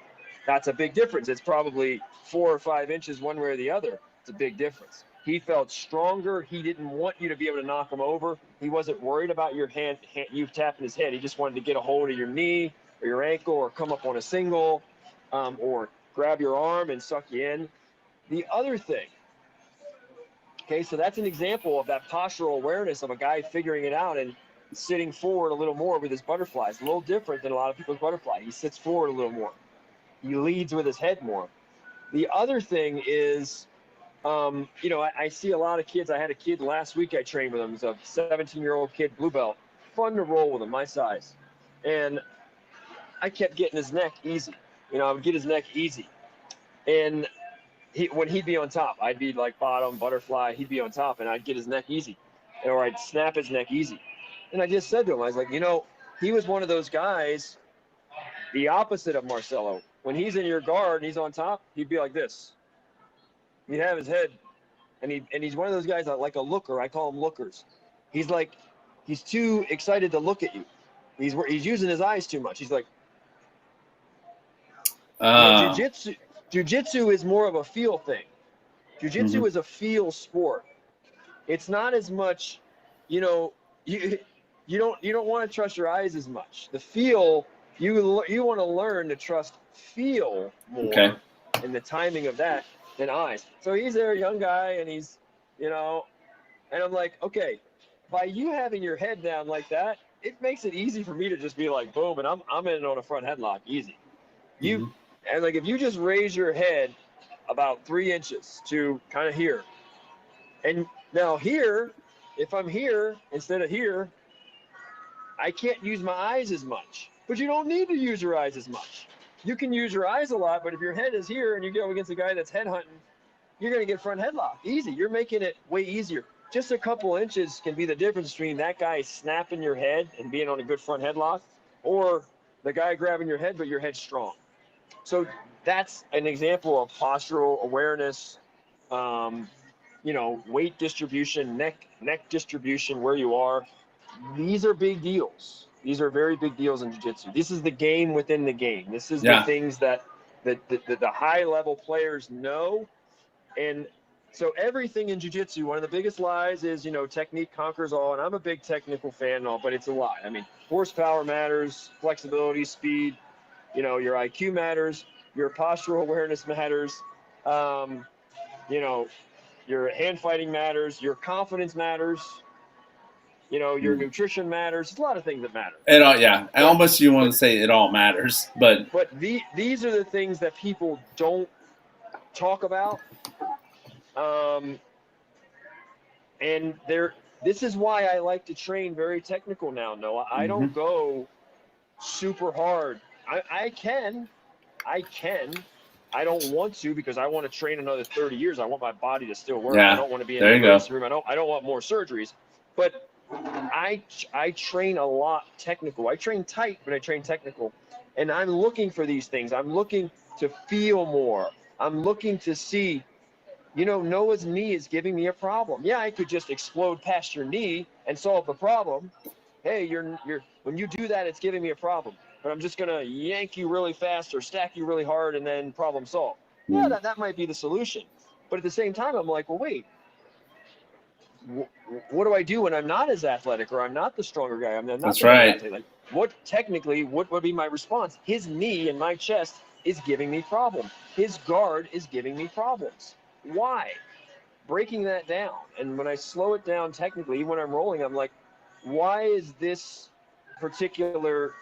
that's a big difference. It's probably 4 or 5 inches one way or the other. It's a big difference. He felt stronger. He didn't want you to be able to knock him over. He wasn't worried about your hand you tapping his head. He just wanted to get a hold of your knee or your ankle or come up on a single, or grab your arm and suck you in. The other thing, okay, so that's an example of that postural awareness of a guy figuring it out and sitting forward a little more with his butterfly. It's a little different than a lot of people's butterfly. He sits forward a little more. He leads with his head more. The other thing is, I see a lot of kids. I had a kid last week I trained with him. He's a 17-year-old kid, blue belt. Fun to roll with him, my size. And I kept getting his neck easy. I would get his neck easy. And when he'd be on top, I'd be like bottom, butterfly. He'd be on top, and I'd get his neck easy. Or I'd snap his neck easy. And I just said to him, I was like, he was one of those guys, the opposite of Marcelo. When he's in your guard and he's on top, he'd be like this. He'd have his head, and he's one of those guys that like a looker. I call them lookers. He's too excited to look at you. He's using his eyes too much. He's like, Jiu-jitsu is more of a feel thing. Jiu-jitsu is a feel sport. It's not as much, you don't want to trust your eyes as much. The feel, you want to learn to trust feel more and the timing of that than eyes. So he's there, young guy, and he's, and I'm like, okay, by you having your head down like that, it makes it easy for me to just be like, boom, and I'm in on a front headlock, easy. And like if you just raise your head about 3 inches to kind of here, and now here, if I'm here instead of here, I can't use my eyes as much. But you don't need to use your eyes as much. You can use your eyes a lot, but if your head is here and you go against a guy that's head hunting, you're going to get front headlock. Easy. You're making it way easier. Just a couple inches can be the difference between that guy snapping your head and being on a good front headlock, or the guy grabbing your head, but your head's strong. So that's an example of postural awareness, weight distribution, neck distribution, where you are. These are big deals. These are very big deals in jiu-jitsu. This is the game within the game. This is the things that the high level players know. And so everything in jiu-jitsu, one of the biggest lies is, technique conquers all. And I'm a big technical fan and all, but it's a lie. I mean, horsepower matters, flexibility, speed, your IQ matters, your postural awareness matters, your hand fighting matters, your confidence matters, your nutrition matters. There's a lot of things that matter. It all, almost you want to say it all matters, but these are the things that people don't talk about, and this is why I like to train very technical now, Noah. I don't go super hard. I can. I don't want to, because I want to train another 30 years. I want my body to still work. I don't want to be in the emergency room. I don't want more surgeries. But I train a lot technical. I train tight, but I train technical. And I'm looking for these things. I'm looking to feel more. I'm looking to see, Noah's knee is giving me a problem. Yeah, I could just explode past your knee and solve the problem. Hey, when you do that, it's giving me a problem. But I'm just going to yank you really fast or stack you really hard and then problem solved. Yeah, that might be the solution. But at the same time, I'm like, well, wait. What do I do when I'm not as athletic, or I'm not the stronger guy? I'm not. That's right. Like, what would be my response? His knee in my chest is giving me problem. His guard is giving me problems. Why? Breaking that down. And when I slow it down technically, even when I'm rolling, I'm like, why is this particular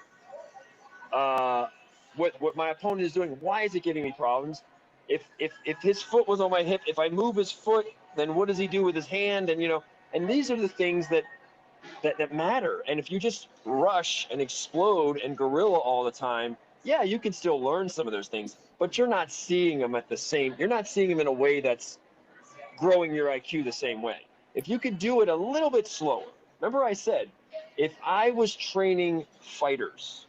what my opponent is doing, why is it giving me problems? If his foot was on my hip, if I move his foot, then what does he do with his hand? And and these are the things that matter. And if you just rush and explode and guerrilla all the time, yeah, you can still learn some of those things, but you're not seeing them you're not seeing them in a way that's growing your IQ the same way. If you could do it a little bit slower. Remember I said, if I was training fighters,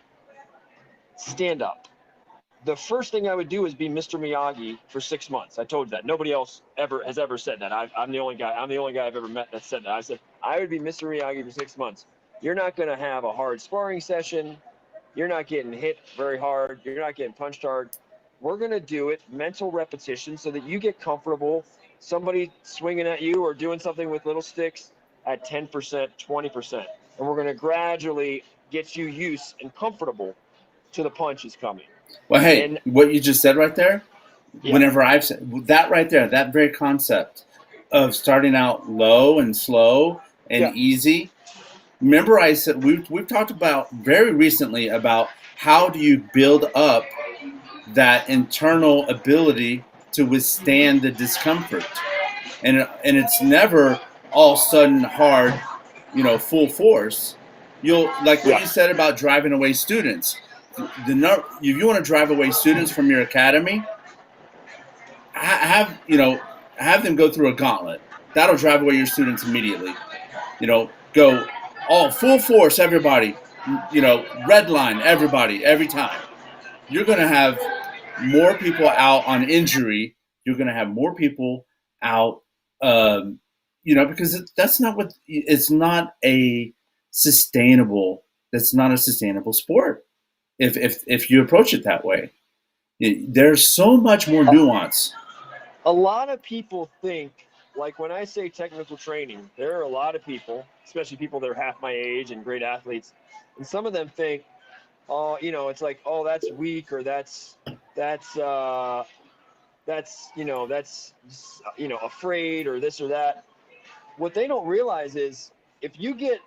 stand up, the first thing I would do is be Mr. Miyagi for 6 months. I told you that. Nobody else has ever said that. I'm the only guy I've ever met that said that. I said I would be Mr. Miyagi for 6 months. You're not going to have a hard sparring session. You're not getting hit very hard. You're not getting punched hard. We're going to do it mental repetition so that you get comfortable somebody swinging at you or doing something with little sticks at 10%, 20%. And we're going to gradually get you used and comfortable to the punches coming. Well, hey, And what you just said right there, yeah, whenever I've said that right there, that very concept of starting out low and slow and yeah, easy. Remember, I said we've talked about very recently about how do you build up that internal ability to withstand the discomfort, and it's never all sudden hard, full force. You'll like what yeah, you said about driving away students. If you want to drive away students from your academy, have them go through a gauntlet. That'll drive away your students immediately. Go all full force, everybody. Red line, everybody, every time. You're going to have more people out on injury. You're going to have more people out, because that's not what it's not a sustainable. That's not a sustainable sport. If you approach it that way, there's so much more nuance. a lot of people think, like when I say technical training, there are a lot of people, especially people that are half my age and great athletes, and some of them think, oh, it's like, oh, that's weak, or that's afraid, or this or that. What they don't realize is if you get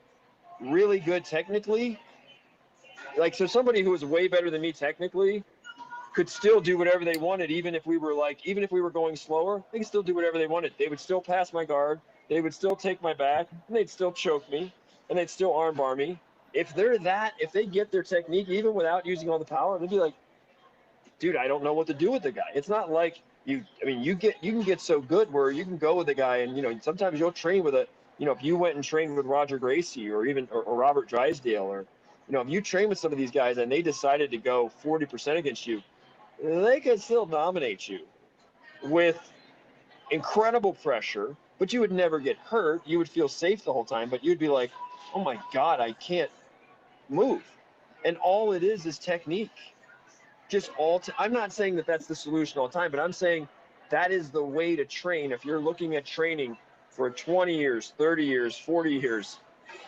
really good technically, like, so somebody who was way better than me technically could still do whatever they wanted, even if we were going slower, they could still do whatever they wanted. They would still pass my guard, they would still take my back, and they'd still choke me, and they'd still armbar me. If they get their technique even without using all the power, they'd be like, dude, I don't know what to do with the guy. It's not like you can get so good where you can go with the guy, and sometimes you'll train with if you went and trained with Roger Gracie or even or Robert Drysdale, or if you train with some of these guys and they decided to go 40% against you, they could still dominate you with incredible pressure, but you would never get hurt. You would feel safe the whole time, but you'd be like, oh my God, I can't move. And all it is technique. I'm not saying that that's the solution all the time, but I'm saying that is the way to train. If you're looking at training for 20 years, 30 years, 40 years,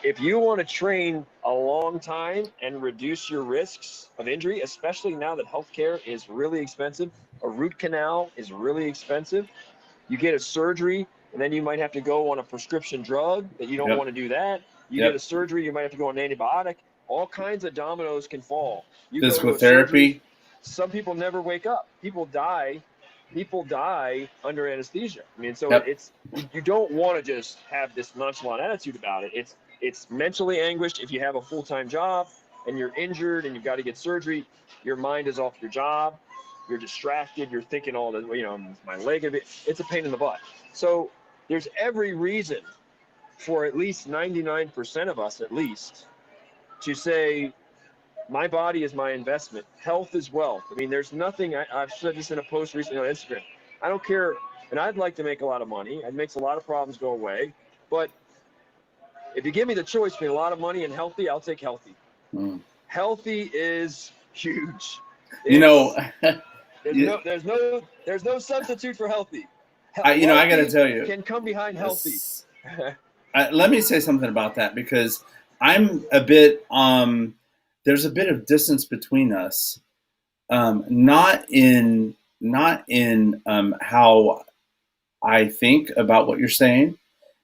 if you want to train a long time and reduce your risks of injury, especially now that healthcare is really expensive, a root canal is really expensive. You get a surgery, and then you might have to go on a prescription drug that you don't Yep. want to do that. You get a Yep. surgery, you might have to go on an antibiotic. All kinds of dominoes can fall. You go Physical to a surgery, therapy. some people never wake up. People die under anesthesia. I mean, so Yep. you don't want to just have this nonchalant attitude about it. It's mentally anguished. If you have a full-time job and you're injured and you've got to get surgery, your mind is off your job, you're distracted, you're thinking all the, my leg, it's a pain in the butt. So there's every reason for at least 99% of us, at least, to say, my body is my investment. Health is wealth. I mean, there's nothing, I've said this in a post recently on Instagram. I don't care, and I'd like to make a lot of money. It makes a lot of problems go away. But if you give me the choice between a lot of money and healthy, I'll take healthy. Mm. Healthy is huge. There's no substitute for healthy. I got to tell you, can come behind healthy. Let me say something about that, because I'm a bit there's a bit of distance between us, not in how I think about what you're saying,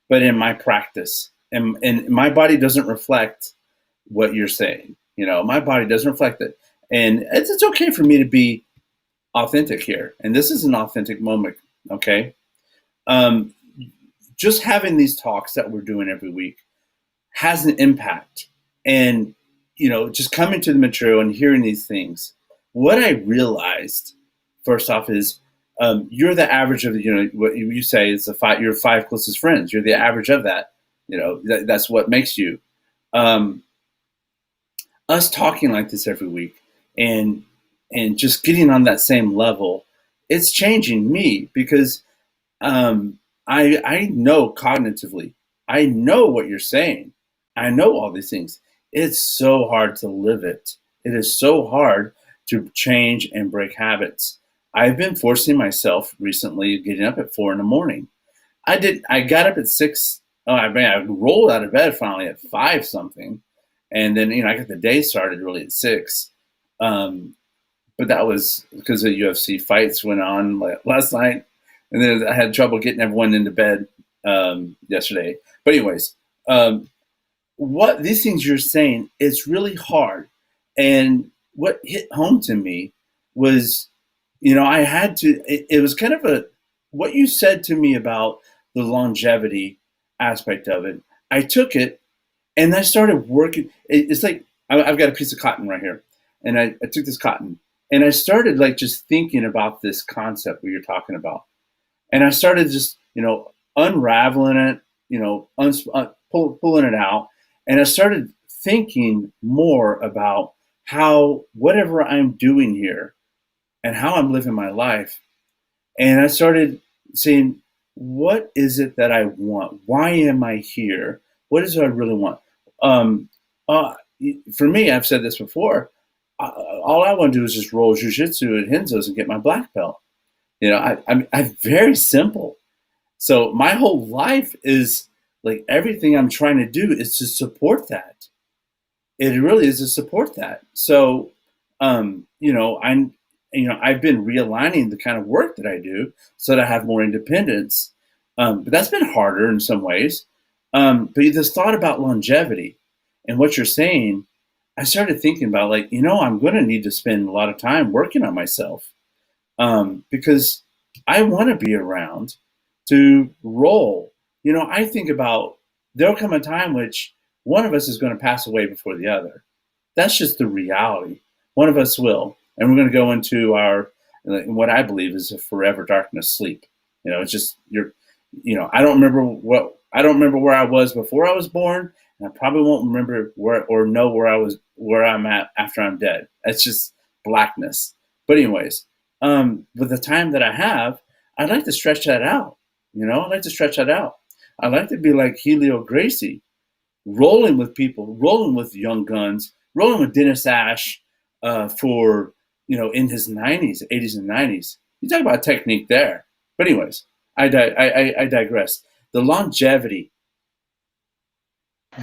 but in my practice, and my body doesn't reflect what you're saying. My body doesn't reflect it, and it's okay for me to be authentic here, and this is an authentic moment. Okay. Just having these talks that we're doing every week has an impact. And, just coming to the material and hearing these things, what I realized first off is you're the average of, what you say is your five closest friends. You're the average of that. That's what makes you. Us talking like this every week and just getting on that same level, it's changing me, because I know cognitively, I know what you're saying. I know all these things. It's so hard to live it. It is so hard to change and break habits. I've been forcing myself recently getting up at 4 in the morning. I got up at 6. Oh, I mean, I rolled out of bed finally at 5 something. And then, I got the day started really at 6. Um, but that was because the UFC fights went on last night. And then I had trouble getting everyone into bed yesterday. But anyways, what these things you're saying, it's really hard. And what hit home to me was, I had to, it was kind of what you said to me about the longevity aspect of it. I took it and I started working. It's like, I've got a piece of cotton right here. And I took this cotton and I started like just thinking about this concept what you're talking about. And I started just, unraveling it, pulling it out. And I started thinking more about how whatever I'm doing here and how I'm living my life. And I started saying, what is it that I want? Why am I here? What is it I really want? Um, uh, for me, I've said this before. All I want to do is just roll jujitsu at Henzo's and get my black belt. I'm very simple. So my whole life is like everything I'm trying to do is to support that. It really is to support that. So, I'm, I've been realigning the kind of work that I do so that I have more independence. But that's been harder in some ways. But this thought about longevity and what you're saying, I started thinking about like, I'm going to need to spend a lot of time working on myself because I want to be around to roll. I think about there'll come a time which one of us is going to pass away before the other. That's just the reality. One of us will, and we're going to go into what I believe is a forever darkness sleep. It's just I don't remember where I was before I was born, and I probably won't remember where I'm at after I'm dead. That's just blackness. But anyways, with the time that I have, I'd like to stretch that out. I'd like to stretch that out. I'd like to be like Helio Gracie, rolling with people, rolling with young guns, rolling with Dennis Ash for, in his 90s, 80s and 90s. You talk about technique there. But anyways, I digress. The longevity.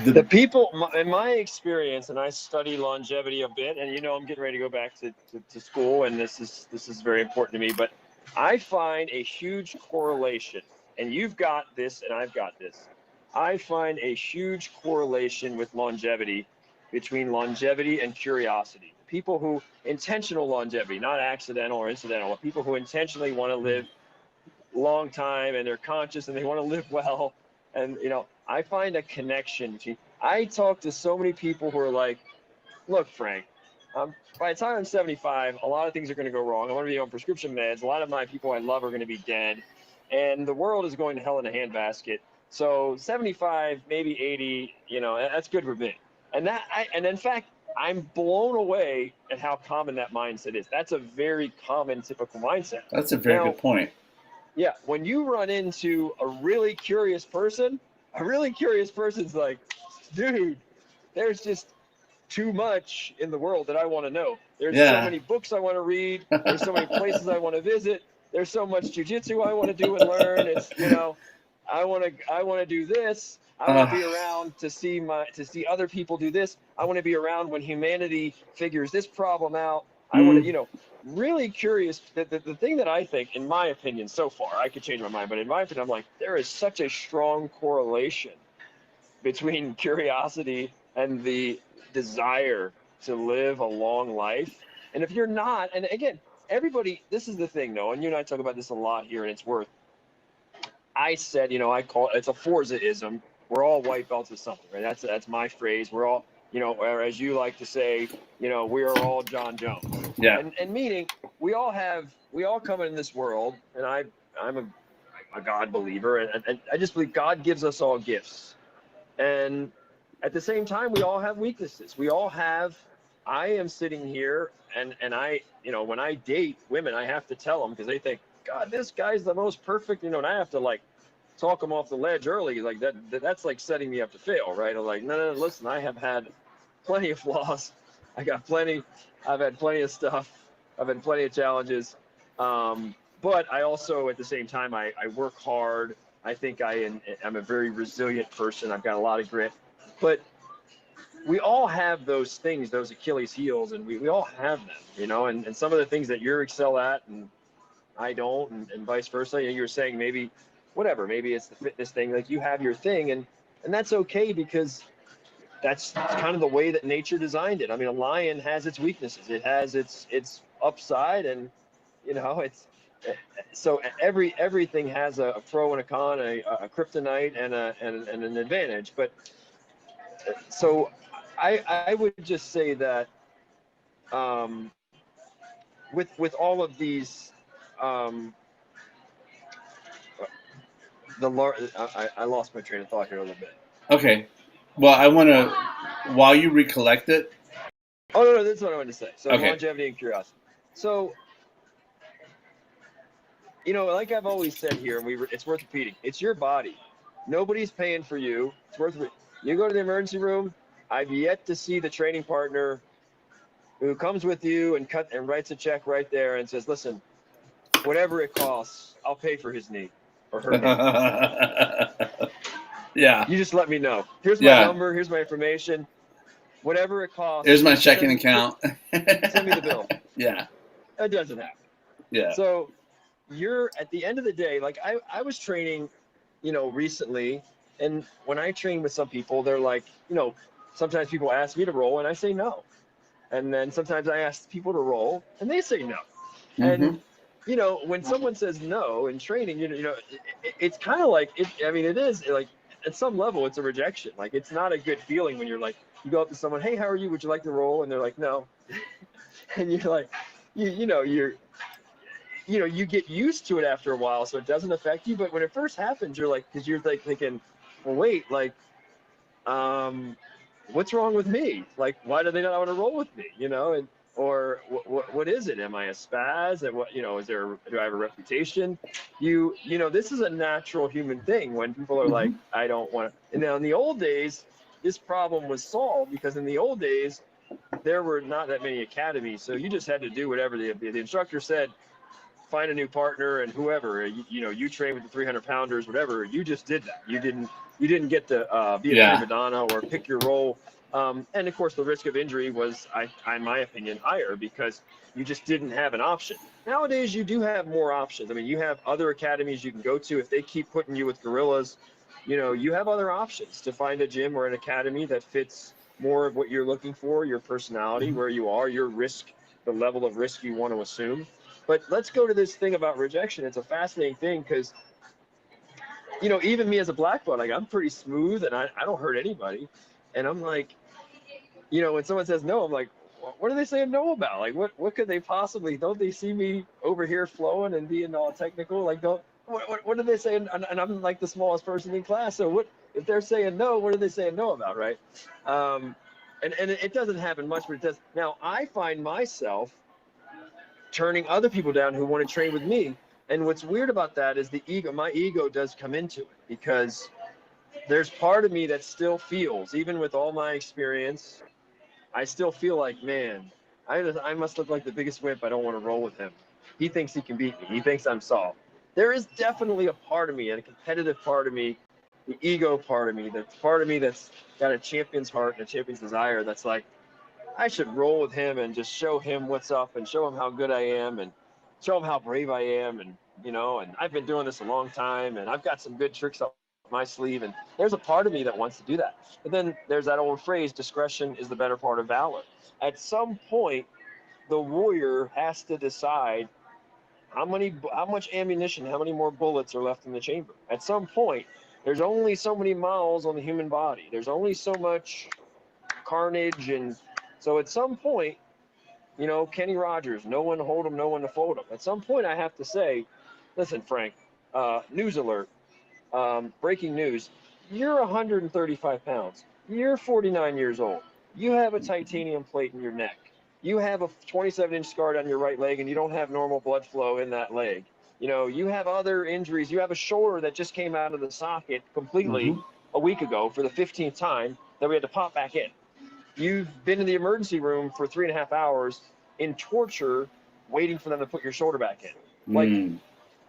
The people, in my experience, and I study longevity a bit, and I'm getting ready to go back to school, and this is very important to me. But I find a huge correlation, and you've got this, and I've got this. I find a huge correlation with longevity between longevity and curiosity. People who intentional longevity, not accidental or incidental, but people who intentionally want to live long time and they're conscious and they want to live well. And I find a connection between. I talk to so many people who are like, look, Frank, by the time I'm 75, a lot of things are going to go wrong. I'm going to be on prescription meds. A lot of my people I love are going to be dead, and the world is going to hell in a handbasket. So 75, maybe 80, that's good for me. And in fact, I'm blown away at how common that mindset is. That's a very common, typical mindset. That's a very good point. Yeah, when you run into a really curious person's like, dude, there's just too much in the world that I want to know. There's so many books I want to read. There's so many places I want to visit. There's so much jujitsu I want to do and learn. It's I want to do this. I want to be around to see other people do this. I want to be around when humanity figures this problem out. I want to, really curious. The thing that I think, in my opinion, so far, I could change my mind, but in my opinion, I'm like, there is such a strong correlation between curiosity and the desire to live a long life. And if you're not, and again, everybody, this is the thing, though, and you and I talk about this a lot here, and it's worth. I said, I call it's a Forzaism. We're all white belts of something, right? That's my phrase. We're all, or as you like to say, we are all John Jones. Yeah. And meaning we all come in this world, and I'm a God believer, and I just believe God gives us all gifts. And at the same time, we all have weaknesses. I am sitting here and I, when I date women, I have to tell them because they think, God, this guy's the most perfect, and I have to like talk them off the ledge early. Like that's like setting me up to fail, right? I'm like, no, listen, I have had plenty of flaws. I've had plenty of stuff. I've had plenty of challenges. But I also, at the same time, I work hard. I think I'm a very resilient person. I've got a lot of grit. But we all have those things, those Achilles heels, and we all have them, you know, and some of the things that you excel at and I don't, and vice versa. You know, you're saying maybe whatever, maybe it's the fitness thing, like you have your thing, and that's okay because that's kind of the way that nature designed it. I mean, a lion has its weaknesses, it has its upside, and you know, it's so everything has a pro and a con, a kryptonite and an advantage. But so I would just say that um, with all of these um, I lost my train of thought here a little bit. Okay. Well, I want to, while you recollect it. Oh no, that's what I wanted to say. So Okay. longevity and curiosity. So you know, like I've always said here, and it's worth repeating. It's your body. Nobody's paying for you. It's worth it. You go to the emergency room. I've yet to see the training partner who comes with you and writes a check right there and says, "Listen, whatever it costs, I'll pay for his knee or her knee. Yeah. You just let me know. Here's my Yeah. number. Here's my information. Whatever it costs. Here's my checking account. Send me the bill." Yeah. That doesn't happen. Yeah. So you're at the end of the day, like I was training, you know, recently, and when I train with some people, they're like, you know, sometimes people ask me to roll and I say no. And then sometimes I ask people to roll and they say no. Mm-hmm. And you know, when someone says no in training, it's kind of like it. I mean, it is like at some level, it's a rejection. Like it's not a good feeling when you're like, you go up to someone, "Hey, how are you? Would you like to roll?" And they're like, "No," and you're like, you get used to it after a while, so it doesn't affect you. But when it first happens, you're like, because you're like thinking, well, wait, like, um, what's wrong with me? Like, why do they not want to roll with me? You know, and or what is it? Am I a spaz? And what, you know, do I have a reputation? This is a natural human thing when people are like, Mm-hmm. I don't want to. And now in the old days, this problem was solved because in the old days there were not that many academies, so you just had to do whatever the instructor said. Find a new partner and whoever you train with the 300 pounders, whatever. You just did that. You didn't get to be a Yeah. prima donna or pick your role. And of course, the risk of injury was, in my opinion, higher because you just didn't have an option. Nowadays, you do have more options. I mean, you have other academies you can go to. If they keep putting you with gorillas, you have other options to find a gym or an academy that fits more of what you're looking for, your personality, where you are, your risk, the level of risk you want to assume. But let's go to this thing about rejection. It's a fascinating thing because, even me as a black belt, like I'm pretty smooth and I don't hurt anybody. And I'm like, when someone says no, I'm like, what are they saying no about? Like, what could they possibly, don't they see me over here flowing and being all technical? Like, what are they saying? And I'm like the smallest person in class. So if they're saying no, what are they saying no about? Right. And it doesn't happen much, but it does. Now I find myself turning other people down who want to train with me. And what's weird about that is my ego does come into it because there's part of me that still feels, even with all my experience, I still feel like, man, I must look like the biggest wimp. I don't want to roll with him. He thinks he can beat me. He thinks I'm soft. There is definitely a part of me, a competitive part of me, the ego part of me, the part of me that's got a champion's heart and a champion's desire that's like, I should roll with him and just show him what's up and show him how good I am and show him how brave I am. And I've been doing this a long time and I've got some good tricks up my sleeve. And there's a part of me that wants to do that. But then there's that old phrase, discretion is the better part of valor. At some point, the warrior has to decide how much ammunition, how many more bullets are left in the chamber. At some point, there's only so many miles on the human body. There's only so much carnage. And so at some point, Kenny Rogers, no one to hold him, no one to fold him. At some point, I have to say, listen, Frank, news alert, breaking news. You're 135 pounds. You're 49 years old. You have a titanium plate in your neck. You have a 27-inch scar down your right leg, and you don't have normal blood flow in that leg. You have other injuries. You have a shoulder that just came out of the socket completely Mm-hmm. a week ago for the 15th time that we had to pop back in. You've been in the emergency room for 3.5 hours in torture, waiting for them to put your shoulder back in. Like, Mm.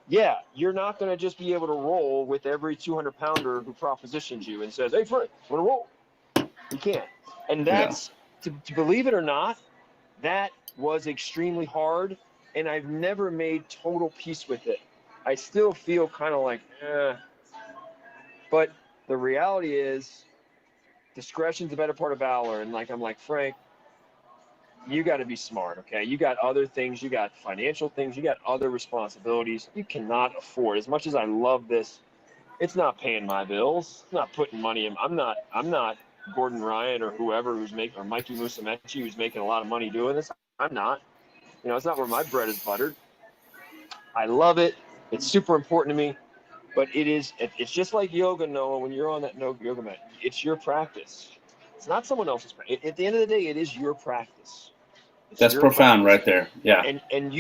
yeah, you're not going to just be able to roll with every 200 pounder who propositions you and says, hey, Frank, want to roll? You can't. And Yeah. that's, to believe it or not, that was extremely hard. And I've never made total peace with it. I still feel kind of like, But the reality is, discretion's the better part of valor. And like, I'm like, Frank, you got to be smart, okay? You got other things, you got financial things, you got other responsibilities. You cannot afford, as much as I love this, it's not paying my bills. It's not putting money in. I'm not Gordon Ryan or whoever who's making, or Mikey Musumeci who's making a lot of money doing this. I'm not. It's not where my bread is buttered. I love it. It's super important to me. But it's just like yoga, Noah, when you're on that yoga mat. It's your practice. It's not someone else's practice. At the end of the day, it is your practice. It's That's your profound practice. right there. Yeah. And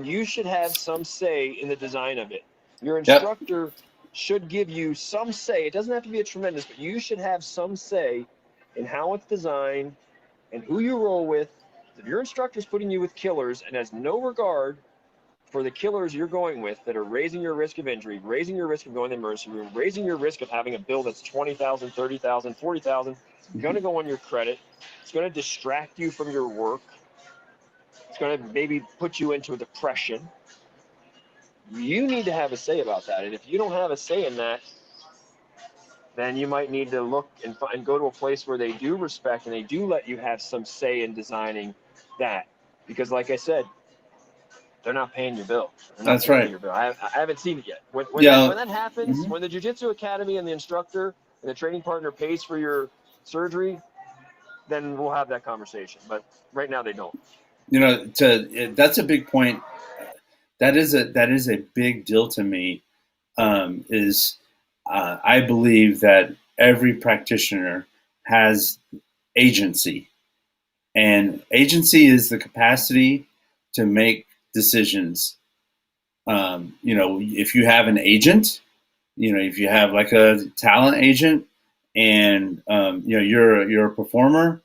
you should have some say in the design of it. Your Yep. instructor should give you some say. It doesn't have to be a tremendous, but you should have some say in how it's designed and who you roll with. If your instructor's putting you with killers and has no regard for the killers you're going with that are raising your risk of injury, raising your risk of going to the emergency room, raising your risk of having a bill that's 20,000, 30,000, 40,000, it's going to go on your credit. It's going to distract you from your work. It's going to maybe put you into a depression. You need to have a say about that. And if you don't have a say in that, then you might need to look and go to a place where they do respect and they do let you have some say in designing that. Because like I said, they're not paying your bill. They're not That's paying right. your bill. I haven't seen it yet. When Yeah. that happens, Mhm. when the Jiu-Jitsu Academy and the instructor and the training partner pays for your surgery, then we'll have that conversation. But right now they don't. That's a big point. That is a big deal to me. Is I believe that every practitioner has agency, and agency is the capacity to make decisions. If you have an agent, if you have like a talent agent, and you're a performer,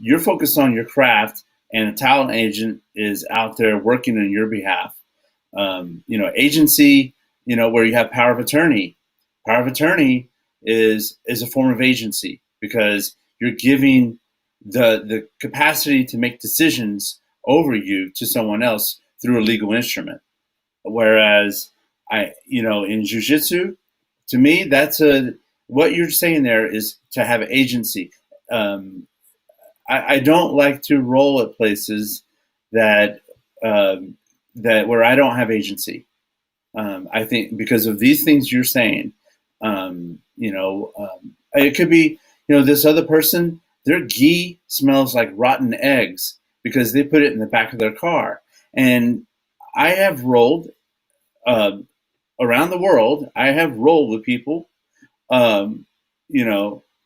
you're focused on your craft, and a talent agent is out there working on your behalf. Agency, where you have power of attorney. Power of attorney is a form of agency because you're giving the capacity to make decisions over you to someone else through a legal instrument. Whereas in jujitsu, to me, what you're saying there is to have agency. Um, I don't like to roll at places that where I don't have agency. I think because of these things you're saying, it could be, this other person, their ghee smells like rotten eggs because they put it in the back of their car. And I have rolled uh, around the world. I have rolled with people, um,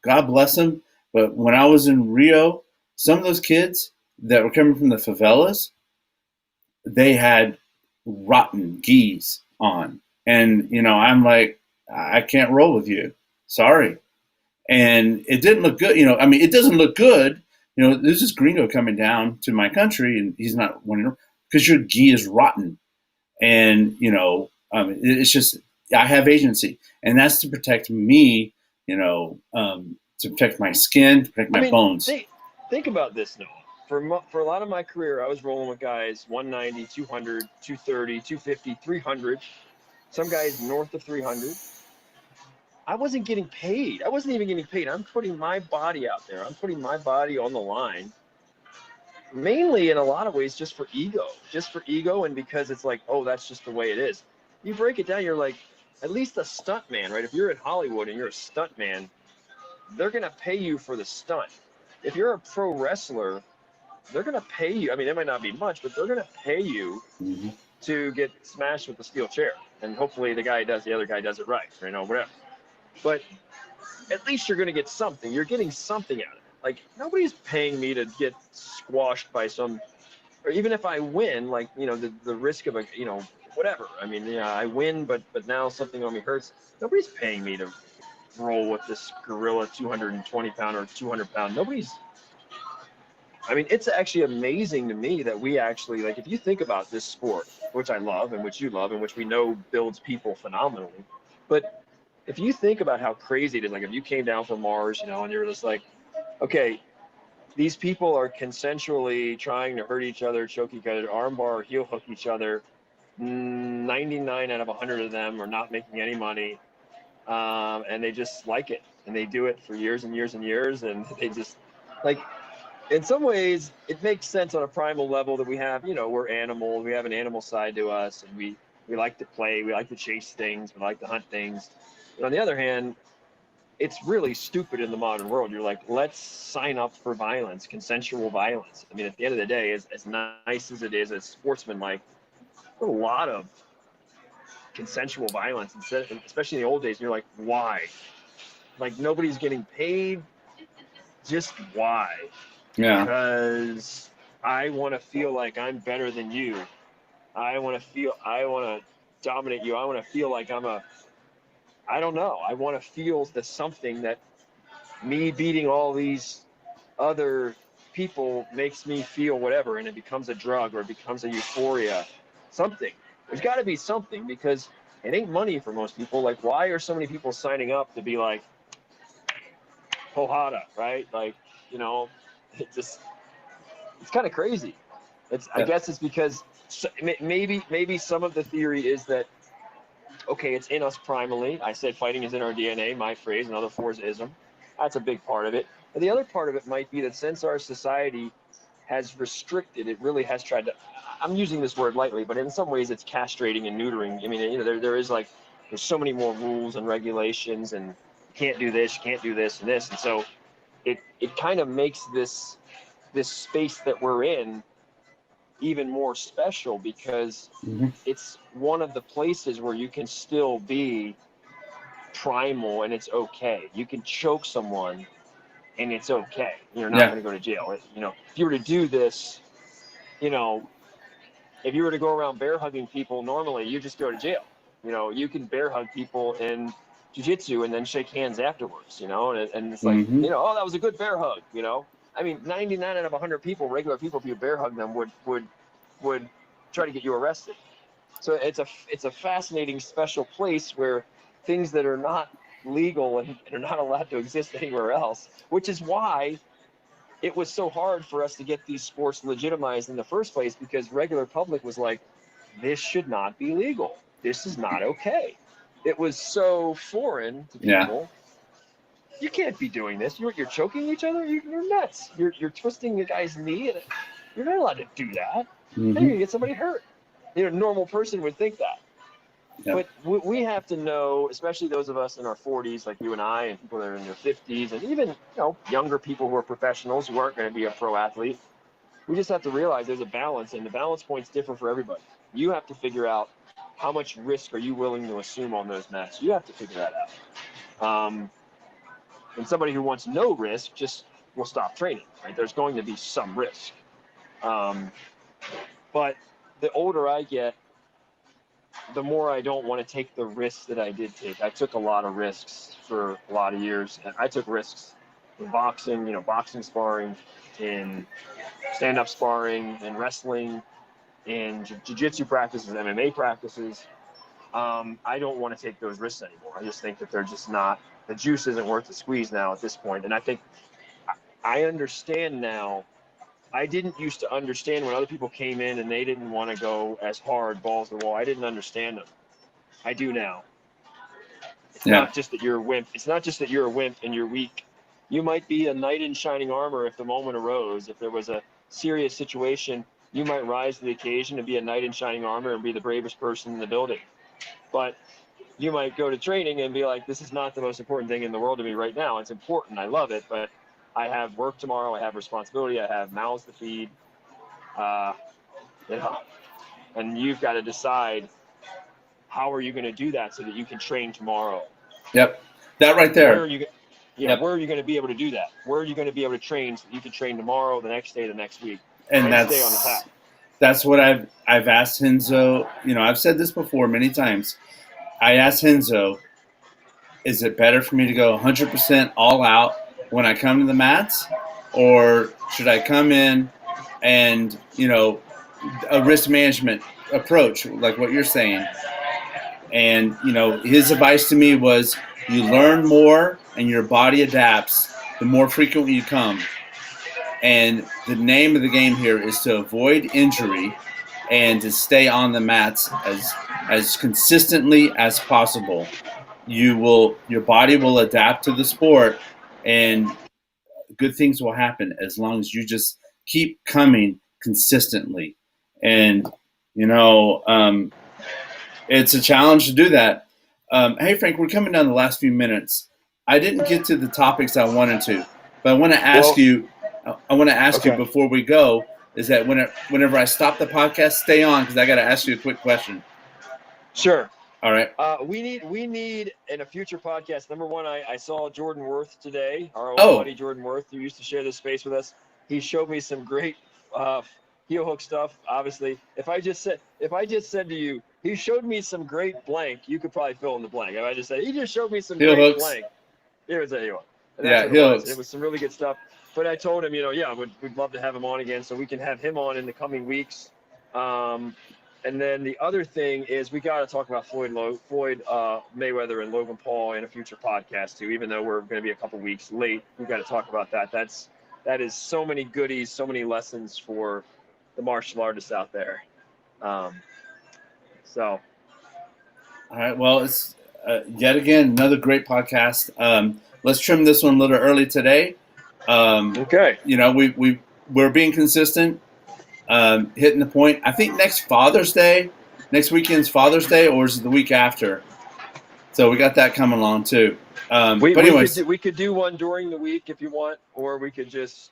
God bless them. But when I was in Rio, some of those kids that were coming from the favelas, they had rotten geese on. And, I'm like, I can't roll with you. Sorry. And it didn't look good. I mean, it doesn't look good. There's this gringo coming down to my country and he's not wanting to, because your gi is rotten. And, it's just, I have agency. And that's to protect me, to protect my skin, to protect I my mean, bones. think about this, Noah. For a lot of my career, I was rolling with guys 190, 200, 230, 250, 300. Some guys north of 300. I wasn't getting paid. I wasn't even getting paid. I'm putting my body out there. I'm putting my body on the line, mainly in a lot of ways just for ego, and because it's like, oh, that's just the way it is. You break it down, you're like, at least a stunt man, right? If you're in Hollywood and you're a stunt man, they're gonna pay you for the stunt. If you're a pro wrestler, they're gonna pay you. I mean, it might not be much, but they're gonna pay you Mm-hmm. to get smashed with the steel chair, and hopefully the other guy does it right, whatever. But at least you're going to get something. You're getting something out of it. Like, nobody's paying me to get squashed by some, or even if I win, like, the risk of whatever. I mean, yeah, I win, but now something on me hurts. Nobody's paying me to roll with this gorilla 220 pound or 200 pound. I mean, it's actually amazing to me that we actually, like, if you think about this sport, which I love and which you love and which we know builds people phenomenally, but if you think about how crazy it is, like if you came down from Mars, and you're just like, okay, these people are consensually trying to hurt each other, choke each other, armbar, heel hook each other. 99 out of 100 of them are not making any money, and they just like it, and they do it for years and years and years, and they just like. In some ways, it makes sense on a primal level that we have, we're animals, we have an animal side to us, and we like to play, we like to chase things, we like to hunt things. But on the other hand, it's really stupid in the modern world. You're like, let's sign up for violence, consensual violence. I mean, at the end of the day, as nice as it is, as sportsmanlike, a lot of consensual violence, especially in the old days. And you're like, why? Like, nobody's getting paid. Just why? Yeah. Because I want to feel like I'm better than you. I want to dominate you. I want to feel like I don't know. I want to feel the something that me beating all these other people makes me feel whatever, and it becomes a drug or it becomes a euphoria, something. There's got to be something, because it ain't money for most people. Like, why are so many people signing up to be like Pohada, right? Like, it's kind of crazy. I guess it's because maybe some of the theory is that, okay, it's in us primally. I said fighting is in our DNA, my phrase, another four is ism. That's a big part of it. But the other part of it might be that since our society has restricted, it really has tried to, I'm using this word lightly, but in some ways it's castrating and neutering. I mean, there is like, there's so many more rules and regulations, and you can't do this, you can't do this and this. And so it kind of makes this space that we're in even more special, because it's one of the places where you can still be primal and it's okay. You can choke someone and it's okay. You're not going to go to jail. If you were to do this, if you were to go around bear hugging people, normally you just go to jail. You can bear hug people in jiu-jitsu and then shake hands afterwards, and it's like, oh, that was a good bear hug, I mean, 99 out of 100 people, regular people, if you bear hug them, would try to get you arrested. So it's a fascinating, special place where things that are not legal and are not allowed to exist anywhere else, which is why it was so hard for us to get these sports legitimized in the first place, because regular public was like, this should not be legal. This is not okay. It was so foreign to people. You can't be doing this. You're choking each other. You're nuts. You're twisting a guy's knee, and you're not allowed to do that. You're gonna get somebody hurt. A normal person would think that. But we have to know, especially those of us in our 40s, like you and I, and people that are in their 50s, and even younger people who are professionals who aren't going to be a pro athlete. We just have to realize there's a balance, and the balance points differ for everybody. You have to figure out how much risk are you willing to assume on those mats. You have to figure that out. And somebody who wants no risk just will stop training. Right? There's going to be some risk. But the older I get, the more I don't want to take the risks that I did take. I took a lot of risks for a lot of years. And I took risks in boxing, boxing sparring, in stand-up sparring, in wrestling, in jiu-jitsu practices, MMA practices. I don't want to take those risks anymore. I just think that they're just not, the juice isn't worth the squeeze now at this point. And I think I understand now. I didn't used to understand when other people came in and they didn't want to go as hard, balls to the wall. I didn't understand them. I do now. It's not just that you're a wimp. It's not just that you're a wimp and you're weak. You might be a knight in shining armor if the moment arose. If there was a serious situation, you might rise to the occasion and be a knight in shining armor and be the bravest person in the building. But you might go to training and be like, this is not the most important thing in the world to me right now. It's important. I love it, but I have work tomorrow. I have responsibility. I have mouths to feed. And you've got to decide, how are you going to do that so that you can train tomorrow? Yep. That right there. Where are you going to be able to do that? Where are you going to be able to train so that you can train tomorrow, the next day, the next week, and stay on the path? That's what I've asked Renzo. I've said this before many times. I asked Renzo, is it better for me to go 100% all out when I come to the mats, or should I come in and, a risk management approach, like what you're saying? And, his advice to me was you learn more and your body adapts the more frequently you come. And the name of the game here is to avoid injury and to stay on the mats as consistently as possible. Your body will adapt to the sport, and good things will happen as long as you just keep coming consistently. And it's a challenge to do that. Hey Frank, we're coming down the last few minutes. I didn't get to the topics I wanted to, but I want to ask you. I want to ask you before we go. Is that whenever I stop the podcast, stay on because I got to ask you a quick question. Sure. All right. We need in a future podcast. Number one, I saw Jordan Worth today, our old buddy Jordan Worth, who used to share this space with us. He showed me some great heel hook stuff. Obviously, if I just said to you, he showed me some great blank, you could probably fill in the blank. If I just said he just showed me some heel great hooks. Blank, here was heel. Heel hooks. It was some really good stuff. But I told him, we'd love to have him on again, so we can have him on in the coming weeks. And then the other thing is we got to talk about Floyd Mayweather and Logan Paul in a future podcast too. Even though we're going to be a couple weeks late, we got to talk about that. That is so many goodies, so many lessons for the martial artists out there. So. All right. Well, it's yet again another great podcast. Let's trim this one a little early today. Okay. We're being consistent. Hitting the point. I think next weekend's Father's Day, or is it the week after? So we got that coming along too. But anyways, we could do one during the week if you want, or we could just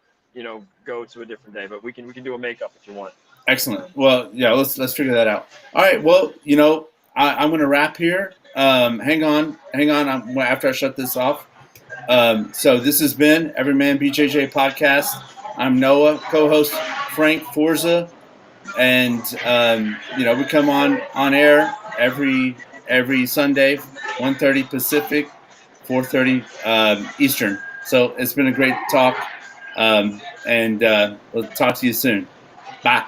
go to a different day. But we can do a makeup if you want. Excellent. Well, yeah, let's figure that out. All right. Well, I'm going to wrap here. Hang on. After I shut this off. So this has been Everyman BJJ podcast. I'm Noah, co-host Frank Forza, and we come on air every Sunday, 1:30 Pacific, 4:30 Eastern. So it's been a great talk, and we'll talk to you soon. Bye.